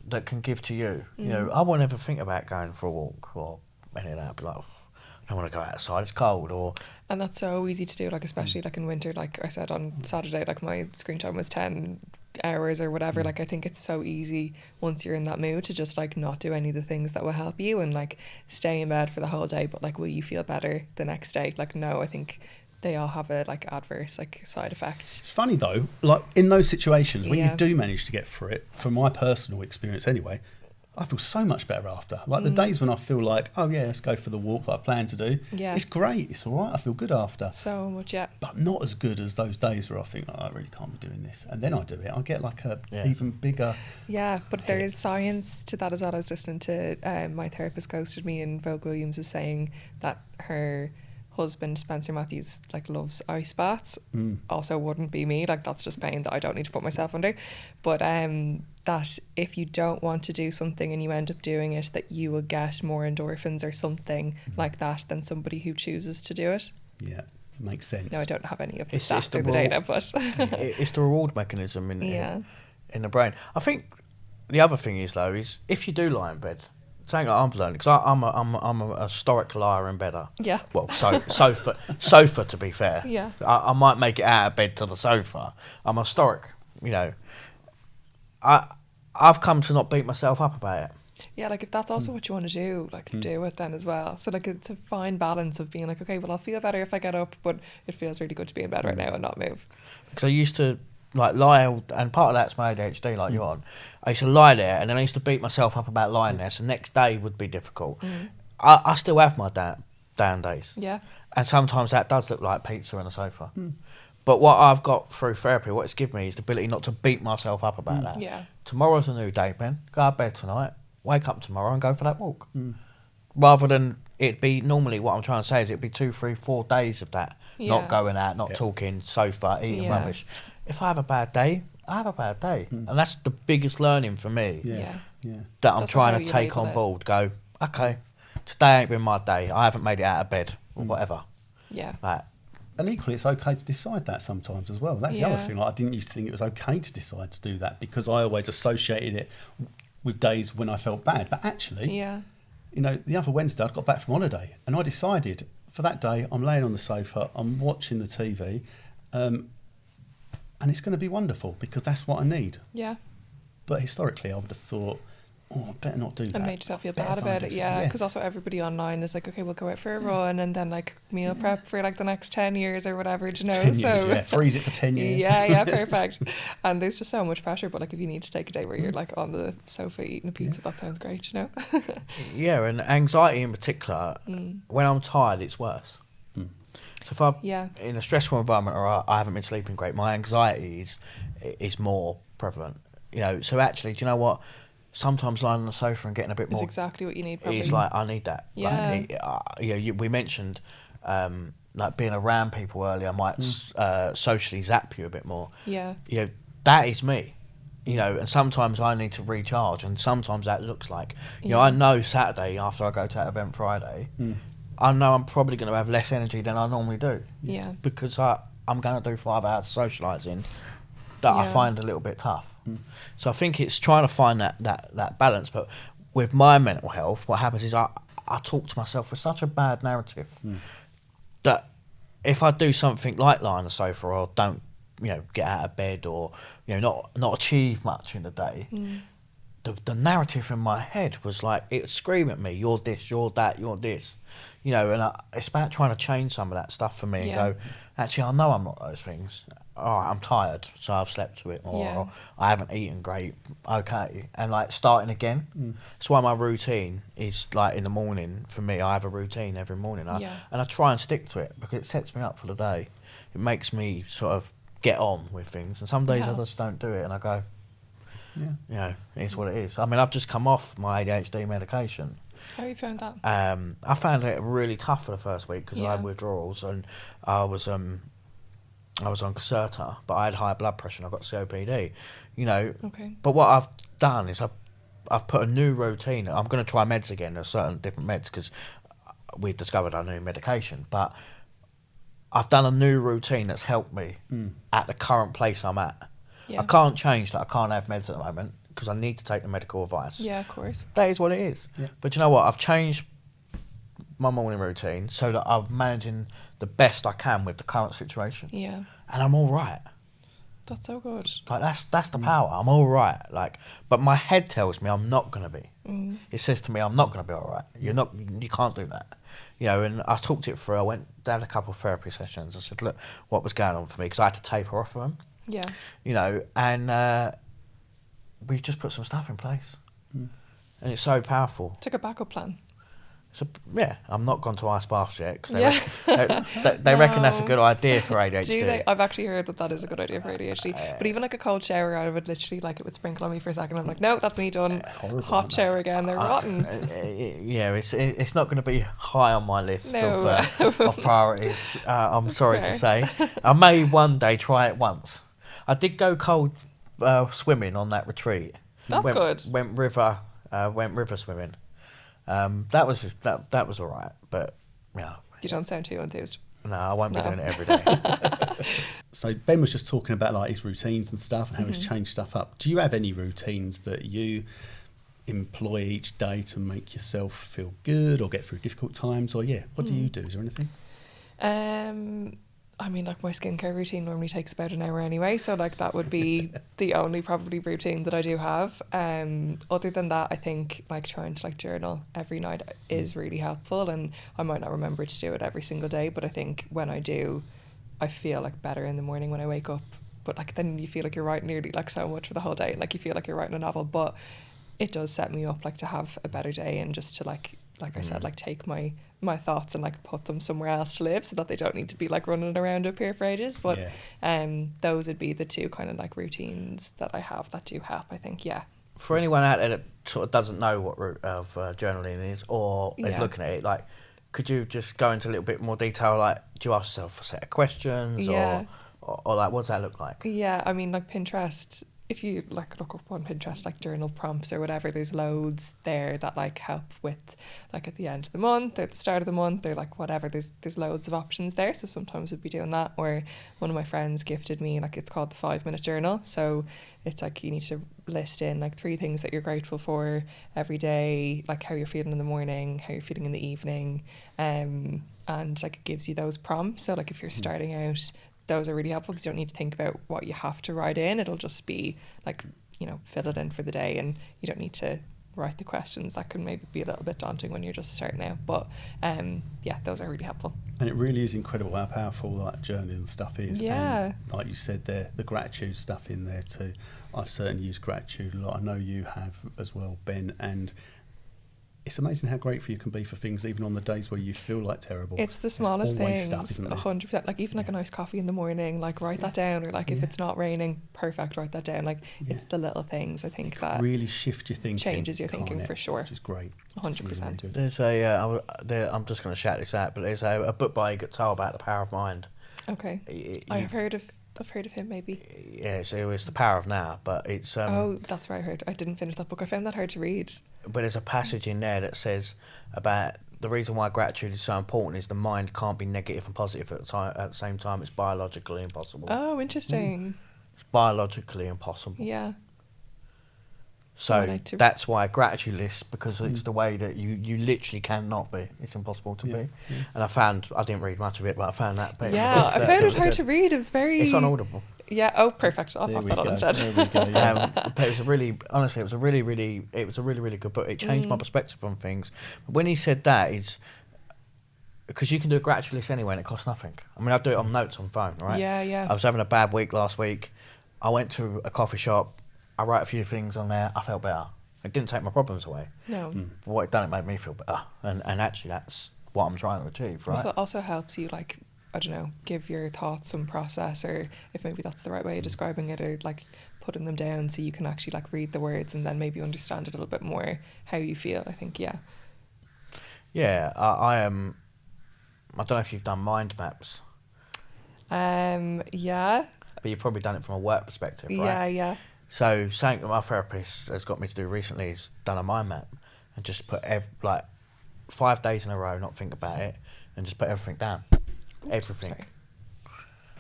that can give to you. You know, I won't ever think about going for a walk or anything like that. I'd be like, I don't want to go outside, it's cold. And that's so easy to do, like especially like in winter. Like I said on Saturday, like my screen time was 10 hours or whatever. Like I think it's so easy once you're in that mood to just like not do any of the things that will help you and like stay in bed for the whole day. But like, will you feel better the next day? Like, no, I think they all have a like adverse like side effect. It's funny though, like in those situations when you do manage to get through it, from my personal experience anyway, I feel so much better after. Like the days when I feel like, oh yeah, let's go for the walk that I plan to do. Yeah. It's great. It's all right. I feel good after. So much, But not as good as those days where I think, oh, I really can't be doing this. And then I do it. I get like a even bigger... Yeah, but there is science to that as well. I was listening to, my therapist ghosted me, and Vogue Williams was saying that her husband Spencer Matthews like loves ice baths. Also wouldn't be me, like that's just pain that I don't need to put myself under. But that if you don't want to do something and you end up doing it, that you will get more endorphins or something like that than somebody who chooses to do it. Yeah, makes sense. No, I don't have any of the It's stats the or the raw- data, but It's the reward mechanism Yeah. in the brain. I think the other thing is though is if you do lie in bed, something that I've learned because I'm a historic liar in bed. yeah. Well, sofa to be fair. Yeah. I might make it out of bed to the sofa. I'm a historic, you know. I've come to not beat myself up about it. Yeah, like if that's also what you want to do, like do it then as well. So like it's a fine balance of being like, okay, well I'll feel better if I get up, but it feels really good to be in bed right now and not move. Because I used to like lie, and part of that's my ADHD, like you're on. I used to lie there, and then I used to beat myself up about lying there. So the next day would be difficult. I still have my down days. Yeah. And sometimes that does look like pizza on a sofa. But what I've got through therapy, what it's given me is the ability not to beat myself up about that. Yeah. Tomorrow's a new day, Ben. Go to bed tonight, wake up tomorrow and go for that walk. Rather than it be normally what I'm trying to say is it'd be 2, 3, 4 days of that. Yeah. Not going out, not talking, sofa, eating Yeah. rubbish. If I have a bad day, I have a bad day. And that's the biggest learning for me Yeah. that I'm That's trying how to you take label on it. board. Go, okay, today ain't been my day. I haven't made it out of bed or whatever. Yeah. Like, And equally, it's okay to decide that sometimes as well. That's the Yeah. other thing. Like, I didn't used to think it was okay to decide to do that because I always associated it with days when I felt bad. But actually, Yeah. you know, the other Wednesday I got back from holiday and I decided for that day I'm laying on the sofa, I'm watching the TV, and it's going to be wonderful because that's what I need. Yeah. But historically, I would have thought, oh, I better not do that. And made yourself feel Better bad go about and it, do yeah. something. Because also everybody online is like, okay, we'll go out for a run and then like meal prep for like the next 10 years or whatever, do you know? 10 years, so yeah. Freeze it for 10 years. yeah, perfect. And there's just so much pressure, but like if you need to take a day where you're like on the sofa eating a pizza, that sounds great, you know? yeah, and anxiety in particular, when I'm tired, it's worse. So if I'm in a stressful environment or I haven't been sleeping great, my anxiety is more prevalent. You know, so actually, do you know what? Sometimes lying on the sofa and getting a bit Is more exactly what you need, probably. is like, I need that. Yeah. Like, we mentioned like being around people earlier might socially zap you a bit more. Yeah. You know, that is me. You know, and sometimes I need to recharge, and sometimes that looks like, you know, I know Saturday after I go to that event Friday, I know I'm probably going to have less energy than I normally do. Yeah. Because I'm going to do 5 hours socialising that I find a little bit tough. So I think it's trying to find that balance. But with my mental health, what happens is I talk to myself with such a bad narrative that if I do something like lie on the sofa or don't, you know, get out of bed or, you know, not achieve much in the day, the narrative in my head was like, it would scream at me, you're this, you're that, you're this. You know, and it's about trying to change some of that stuff for me and go, actually, I know I'm not those things. All right, I'm tired, so I've slept a bit more, or I haven't eaten great, okay. And like starting again. That's why my routine is like in the morning, for me, I have a routine every morning. And I try and stick to it because it sets me up for the day. It makes me sort of get on with things. And some days I just don't do it and I go, you know, it's what it is. I mean, I've just come off my ADHD medication. How have you found that? I found it really tough for the first week because I had withdrawals and I was on Concerta, but I had high blood pressure and I got COPD. You know, but what I've done is I've put a new routine. I'm going to try meds again, certain different meds because we've discovered our new medication. But I've done a new routine that's helped me at the current place I'm at. I can't change that. I can't have meds at the moment because I need to take the medical advice. Yeah, of course. That is what it is. Yeah. But you know what? I've changed my morning routine so that I'm managing the best I can with the current situation. Yeah. And I'm all right. That's so good. Like that's the power. I'm all right. Like, but my head tells me I'm not going to be. It says to me I'm not going to be all right. You can't do that. You know, and I talked it through. I went down a couple of therapy sessions. I said, look, what was going on for me because I had to taper off of them. Yeah. You know, and we just put some stuff in place. And it's so powerful. Took a backup plan. So yeah, I'm not gone to ice baths yet because they reckon that's a good idea for ADHD. Do they? I've actually heard that is a good idea for ADHD. But even like a cold shower, I would literally like it would sprinkle on me for a second. I'm like, no, that's me done. Hot shower again. They're rotten. Yeah, it's not going to be high on my list of priorities. I'm sorry to say. I may one day try it once. I did go cold swimming on that retreat. That's good. Went river swimming. That was all right, but yeah. You don't sound too enthused. No, I won't be doing it every day. So Ben was just talking about like his routines and stuff and how he's changed stuff up. Do you have any routines that you employ each day to make yourself feel good or get through difficult times? Or what do you do? Is there anything? I mean, like my skincare routine normally takes about an hour anyway, so like that would be the only probably routine that I do have. Other than that, I think like trying to like journal every night is really helpful, and I might not remember to do it every single day, but I think when I do, I feel like better in the morning when I wake up. But like then you feel like you're writing nearly like so much for the whole day, like you feel like you're writing a novel, but it does set me up like to have a better day and just to like I said, like take my thoughts and like put them somewhere else to live so that they don't need to be like running around up here for ages. But those would be the two kind of like routines that I have that do help, I think. For anyone out there that sort of doesn't know what route of journaling is or is looking at it, like, could you just go into a little bit more detail? Like, do you ask yourself a set of questions or like, what does that look like? Yeah, I mean, like Pinterest, if you like look up on Pinterest like journal prompts or whatever, there's loads there that like help with like at the end of the month or the start of the month or like whatever. There's loads of options there. So sometimes we'd be doing that. Or one of my friends gifted me like, it's called the 5-minute journal. So it's like you need to list in like 3 things that you're grateful for every day, like how you're feeling in the morning, how you're feeling in the evening, and like it gives you those prompts. So like if you're starting out, those are really helpful because you don't need to think about what you have to write in. It'll just be like, you know, fill it in for the day, and you don't need to write the questions. That can maybe be a little bit daunting when you're just starting out, but those are really helpful. And it really is incredible how powerful like journaling stuff is. And like you said there, the gratitude stuff in there too. I've certainly used gratitude a lot. I know you have as well, Ben, and it's amazing how grateful you can be for things even on the days where you feel like terrible. It's the smallest things, stuff, isn't it? 100%. Like even like a nice coffee in the morning, like write that down, or like if it's not raining, perfect, write that down. Like it's the little things, I think, that really shift your thinking, changes your thinking for sure. Which is great. 100%. Really there's I'm just going to shout this out, but there's a book by Gilham about the power of mind. Okay. I've heard of him, maybe. Yeah, so it's The Power of Now, but it's that's where I heard. I didn't finish that book. I found that hard to read. But there's a passage in there that says about the reason why gratitude is so important is the mind can't be negative and positive at the same time. It's biologically impossible. Oh, interesting. It's biologically impossible. Yeah. So that's why a gratitude list, because it's the way that you literally cannot be. It's impossible to be. Yeah. And I didn't read much of it, but I found that bit. Yeah, I found it hard to read. It was very... It's on Audible. Yeah. Oh, perfect. I'll pop that on instead. There we go. Yeah. But it was a really, really good book. It changed my perspective on things. But when he said that, it's because you can do a gratitude list anyway, and it costs nothing. I mean, I do it on notes on phone, right? Yeah. I was having a bad week last week. I went to a coffee shop. I write a few things on there. I felt better. It didn't take my problems away. No. But what it done, it made me feel better. And actually, that's what I'm trying to achieve, right? It also helps you, like, I don't know, give your thoughts some process, or if maybe that's the right way of describing it, or like putting them down so you can actually like read the words and then maybe understand a little bit more how you feel, I think. Yeah, I am. I don't know if you've done mind maps. Yeah. But you've probably done it from a work perspective, right? Yeah. So something that my therapist has got me to do recently is done a mind map and just put 5 days in a row, not think about it, and just put everything down. Everything. Sorry.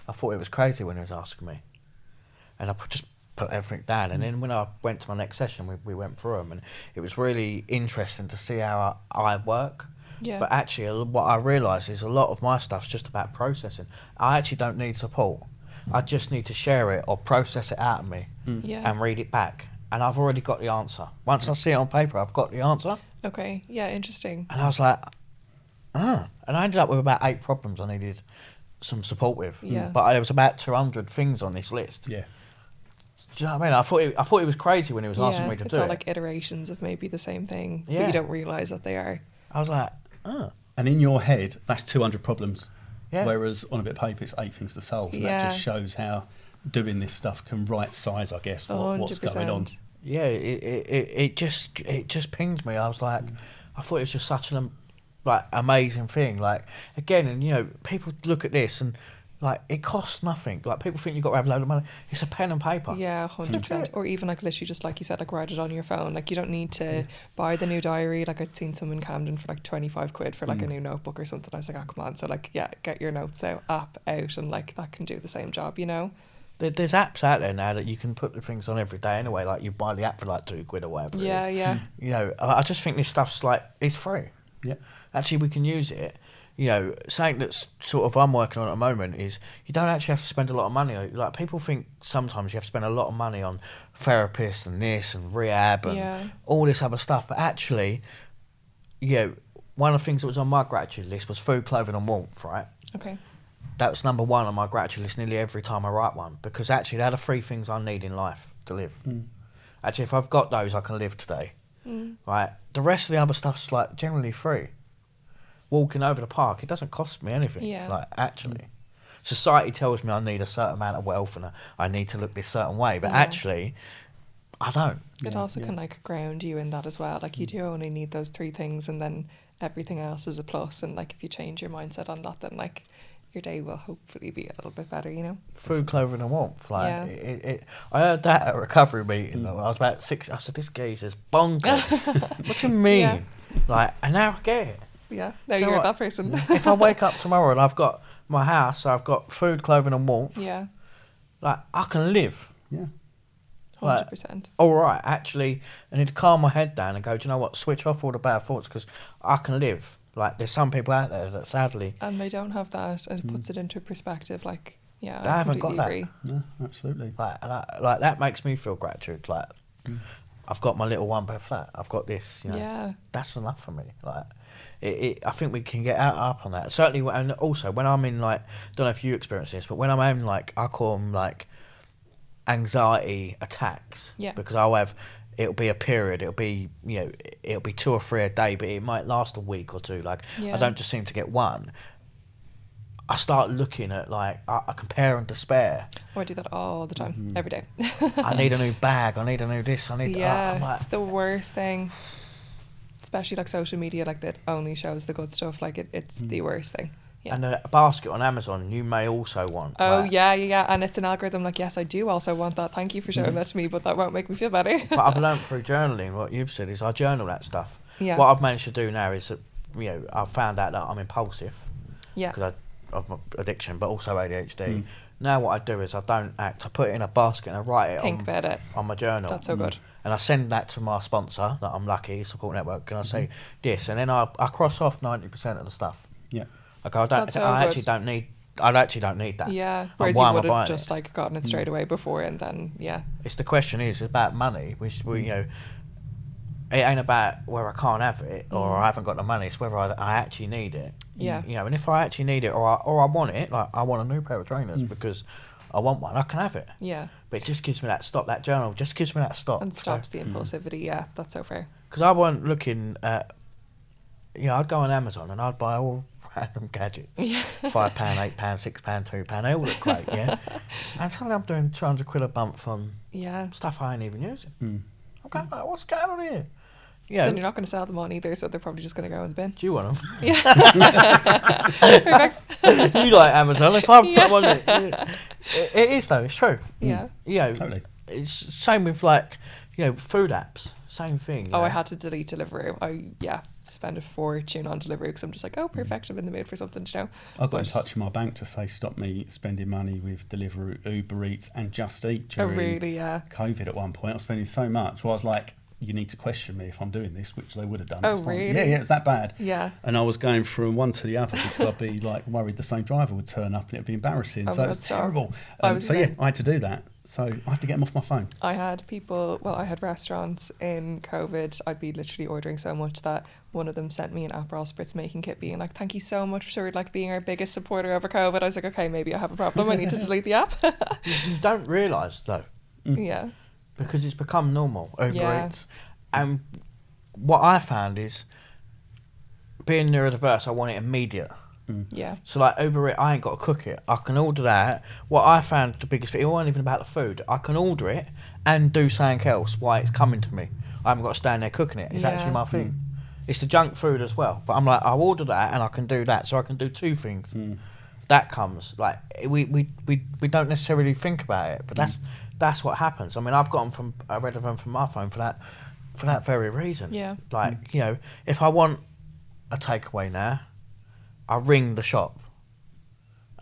I thought it was crazy when he was asking me, and I just put everything down. And then when I went to my next session, we went through them, and it was really interesting to see how I work. Yeah. But actually, what I realised is a lot of my stuff's just about processing. I actually don't need support. I just need to share it or process it out of me and read it back. And I've already got the answer. Once I see it on paper, I've got the answer. Okay. Yeah. Interesting. And I was like, And I ended up with about 8 problems I needed some support with. Yeah. But there was about 200 things on this list. Yeah. Do you know what I mean? I thought he was crazy when he was asking me to do it. It's all like iterations of maybe the same thing, but you don't realise that they are. I was like, And in your head, that's 200 problems. Yeah. Whereas on a bit of paper, it's 8 things to solve. And that just shows how doing this stuff can right size, I guess, what's going on. Yeah, it just pinged me. I was like, I thought it was just such an amazing thing. Like, again, and you know, people look at this and Like, it costs nothing. Like, people think you've got to have a load of money. It's a pen and paper. Yeah, 100%. Or even like literally just like you said, like write it on your phone. Like you don't need to buy the new diary. Like I'd seen some in Camden for like 25 quid for like a new notebook or something. I was like, oh, come on. So like, yeah, get your notes app out and like that can do the same job, you know? There's apps out there now that you can put the things on every day anyway. Like, you buy the app for like £2 or whatever it is. Yeah. You know, I just think this stuff's like, it's free. Yeah. Actually, we can use it. You know, something that's sort of I'm working on at the moment is you don't actually have to spend a lot of money. Like, people think sometimes you have to spend a lot of money on therapists and this and rehab and all this other stuff. But actually, you know, one of the things that was on my gratitude list was food, clothing and warmth, right? Okay. That was number one on my gratitude list nearly every time I write one, because actually they're the 3 things I need in life to live. Actually, if I've got those, I can live today. Right? The rest of the other stuff's like generally free. Walking over the park, it doesn't cost me anything. Yeah. Like, actually, society tells me I need a certain amount of wealth and I need to look this certain way, but actually, I don't. It also can like ground you in that as well. Like you do only need those 3 things, and then everything else is a plus. And like if you change your mindset on that, then like your day will hopefully be a little bit better, you know. Food, clothing, and warmth. Like I heard that at a recovery meeting. I was about 6. I said, "This geezer's bonkers." What do you mean? Yeah. Like, and now I get it. Yeah, now Do you know you're what? that person. If I wake up tomorrow and I've got my house, so I've got food, clothing, and warmth. Yeah, Like, I can live. Yeah. 100%. All right, actually, I need to calm my head down and go, do you know what? Switch off all the bad thoughts, because I can live. Like, there's some people out there that sadly, And they don't have that, and it puts it into perspective. Like, yeah, they I haven't got completely that. agree. No, absolutely. like that makes me feel gratitude. Like, I've got my little 1-bed flat. I've got this. You know, Yeah, that's enough for me. Like, I think we can get up on that. Certainly, and also when I'm in, like, don't know if you experience this, but when I'm in, like, I call them like anxiety attacks. Yeah. Because it'll be a period. It'll be, you know, it'll be 2 or 3 a day, but it might last a week or 2. Like, Yeah. I don't just seem to get one. I start looking at, like, I compare and despair. I do that all the time, every day. I need a new bag. I need a new this. I need. Yeah, I'm like, it's the worst thing. Especially like social media, like that only shows the good stuff. Like it's the worst thing. Yeah. and a basket on Amazon you may also want. Oh like, yeah, and it's an algorithm. Like, yes, I do also want that. Thank you for showing that to me, but that won't make me feel better. But I've learned through journaling, what you've said is I journal that stuff. Yeah. What I've managed to do now is that, you know, I've found out that I'm impulsive Yeah. because of my addiction, but also ADHD. Now what I do is I don't act. I put it in a basket and I write it Think about it. on my journal. That's so good. And I send that to my sponsor, that I'm lucky, Support Network, and I say this, and then I cross off 90% of the stuff. Yeah. Like, I That's so actually good. don't need. I actually don't need that. Yeah. And Whereas why you am I would have buying just it? like gotten it straight away before, and then It's the question is about money. We you know, it ain't about where I can't have it or I haven't got the money. It's whether I actually need it. Yeah. You know, and if I actually need it or I want it, like I want a new pair of trainers because I want one, I can have it. yeah, But it just gives me that stop. That journal just gives me that stop. and stops the impulsivity. Yeah, that's so fair. Because I wasn't looking at. You know, I'd go on Amazon and I'd buy all random gadgets. Yeah. £5, £8, £6, £2. They all look great, yeah. And suddenly I'm doing 200 quid a month on Yeah. stuff I ain't even using. I'm going, like, what's going on here? Yeah. Then you're not going to sell them on either, so they're probably just going to go in the bin. Do you want them? Perfect. You like Amazon? If I put Yeah. them on it is though. It's true. Yeah. You know, Totally. it's same with like, you know, food apps. Same thing. you Oh, know. I had to delete Deliveroo. I spend a fortune on Deliveroo because I'm just like, oh, perfect. I'm in the mood for something, you know. I got in But- touch with my bank to say stop me spending money with Deliveroo, Uber Eats, and Just Eat Oh, during really? Yeah. COVID. At one point, I was spending so much. Well, I was like, you need to question me if I'm doing this, which they would have done. Oh, It's fine. really? Yeah, it's that bad. Yeah. And I was going from one to the other because I'd be like worried the same driver would turn up and it'd be embarrassing. Oh, so it was that's so- terrible. I was So the yeah, same. I had to do that. So I have to get them off my phone. I had I had restaurants in COVID. I'd be literally ordering so much that one of them sent me an Aperol Spritz making kit being like, thank you so much for like being our biggest supporter over COVID. I was like, okay, maybe I have a problem. I need to delete the app. You don't realise though, Yeah. because it's become normal. Uber Yeah. Eats. And what I found is, being neurodiverse, I want it immediate. Yeah. So like Uber Eats, I ain't got to cook it. I can order that. What I found the biggest thing, it wasn't even about the food. I can order it and do something else while it's coming to me. I haven't got to stand there cooking it. It's Yeah. actually my thing. It's the junk food as well. But I'm like, I'll order that and I can do that. So I can do 2 things. that comes. Like we don't necessarily think about it, but that's what happens. I mean, I read of them from my phone for that very reason. Yeah. Like, you know, if I want a takeaway now, I ring the shop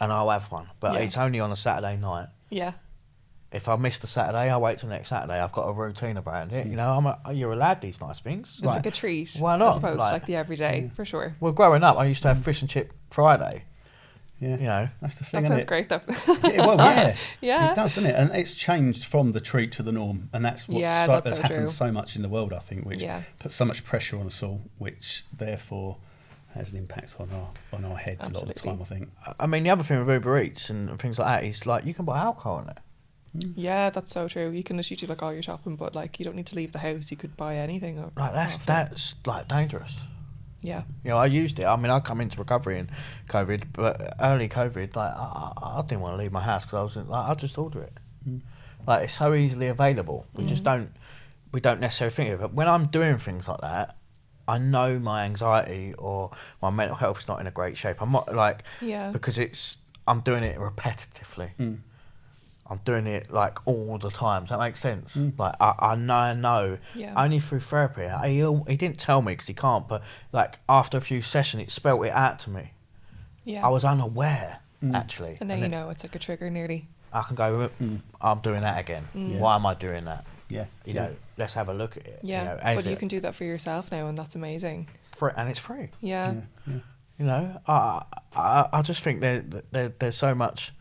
and I'll have one, but it's only on a Saturday night. Yeah. If I miss the Saturday, I wait till next Saturday. I've got a routine around it. You know, you're allowed these nice things. It's like a treat. Why not? I suppose, like the everyday, for sure. Well, growing up, I used to have fish and chip Friday. Yeah, you know, that's the thing. That sounds great, though. Well, yeah, yeah, it does, doesn't it? And it's changed from the treat to the norm, and that's what's that's happened true. so much in the world, I think, which puts so much pressure on us all, which therefore has an impact on our heads a lot of the time, I think. I mean, the other thing with Uber Eats and things like that is like you can buy alcohol in it. Yeah, that's so true. You can literally do like all your shopping, but like you don't need to leave the house. You could buy anything. Like that's like dangerous. Yeah. You know, I used it. I mean, I come into recovery in COVID, but early COVID, like I didn't want to leave my house because I'll just order it. Like it's so easily available. We just don't necessarily think of it. But when I'm doing things like that, I know my anxiety or my mental health is not in a great shape. I'm not like because I'm doing it repetitively. I'm doing it like all the time. Does that make sense? Like I know. Only through therapy. He didn't tell me because he can't. But like after a few sessions, it spelt it out to me. Yeah. I was unaware actually. And now you know it's like a trigger nearly. I can go. I'm doing that again. Why am I doing that? Yeah. You know, let's have a look at it. Yeah. You know, but you can do that for yourself now, and that's amazing. And it's free. Yeah. You know, I just think there's so much.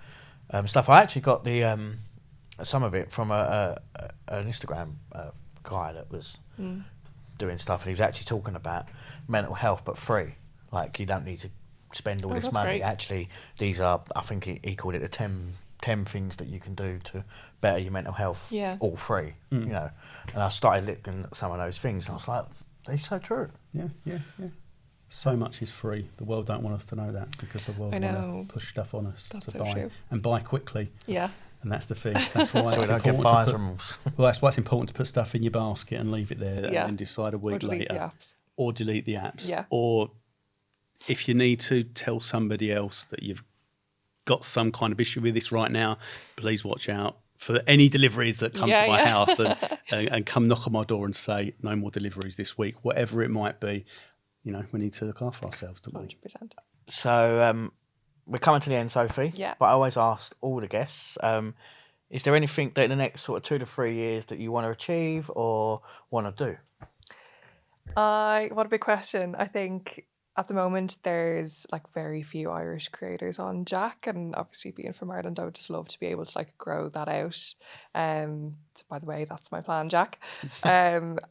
Stuff. I actually got the some of it from an Instagram guy that was doing stuff, and he was actually talking about mental health, but free. Like you don't need to spend all this money. Great. Actually, these are. I think he called it the 10 things that you can do to better your mental health. Yeah. All free. You know, and I started looking at some of those things, and I was like, they're so true. Yeah. So much is free. The world don't want us to know that because the world want to push stuff on us to buy true. And buy quickly. Yeah. And that's the thing. That's why it's important that's why it's important to put stuff in your basket and leave it there and then decide a week later. Or delete the apps. Yeah. Or if you need to, tell somebody else that you've got some kind of issue with this right now, please watch out for any deliveries that come to my house and come knock on my door and say, no more deliveries this week, whatever it might be. You know, we need to look after ourselves, don't we? 100%. So we're coming to the end, Sophie. Yeah. But I always ask all the guests, is there anything that in the next sort of 2 to 3 years that you want to achieve or want to do? What a big question. I think at the moment there's like very few Irish creators on JAAQ, and obviously being from Ireland, I would just love to be able to like grow that out. So by the way, that's my plan, JAAQ.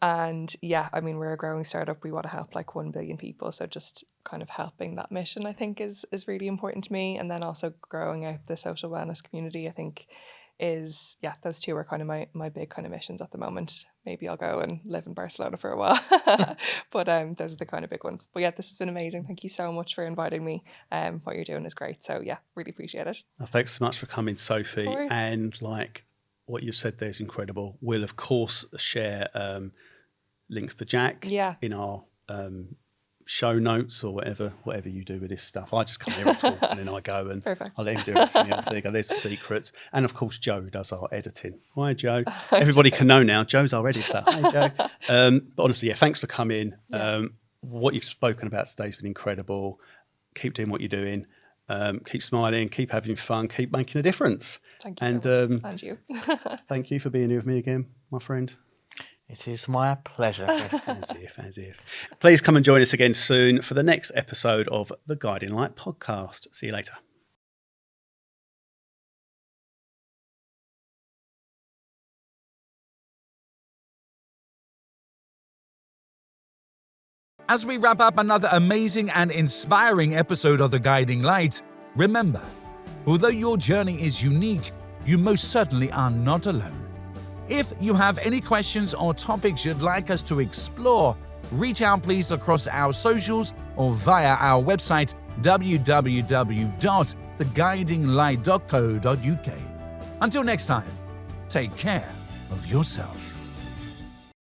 And yeah, I mean, we're a growing startup. We want to help like 1 billion people. So just kind of helping that mission, I think is really important to me. And then also growing out the social wellness community, I think is, those two are kind of my big kind of missions at the moment. Maybe I'll go and live in Barcelona for a while. But those are the kind of big ones. But yeah, this has been amazing. Thank you so much for inviting me. What you're doing is great. So yeah, really appreciate it. Thanks so much for coming, Sophie. And like what you said there is incredible. We'll of course share links to JAAQ in our show notes or whatever you do with this stuff. I just come here and talk and then I go and I'll let him do everything else. There you go. There's the secrets. And of course, Joe does our editing. Hi, Joe. Everybody can know now. Joe's our editor. Hi, Joe. But honestly, thanks for coming. What you've spoken about today has been incredible. Keep doing what you're doing. Keep smiling, keep having fun, keep making a difference. Thank you so much. And you. Thank you for being here with me again, my friend. It is my pleasure. As if. Please come and join us again soon for the next episode of the Guiding Light podcast. See you later. As we wrap up another amazing and inspiring episode of The Guiding Light, remember, although your journey is unique, you most certainly are not alone. If you have any questions or topics you'd like us to explore, reach out please across our socials or via our website www.theguidinglight.co.uk. Until next time, take care of yourself.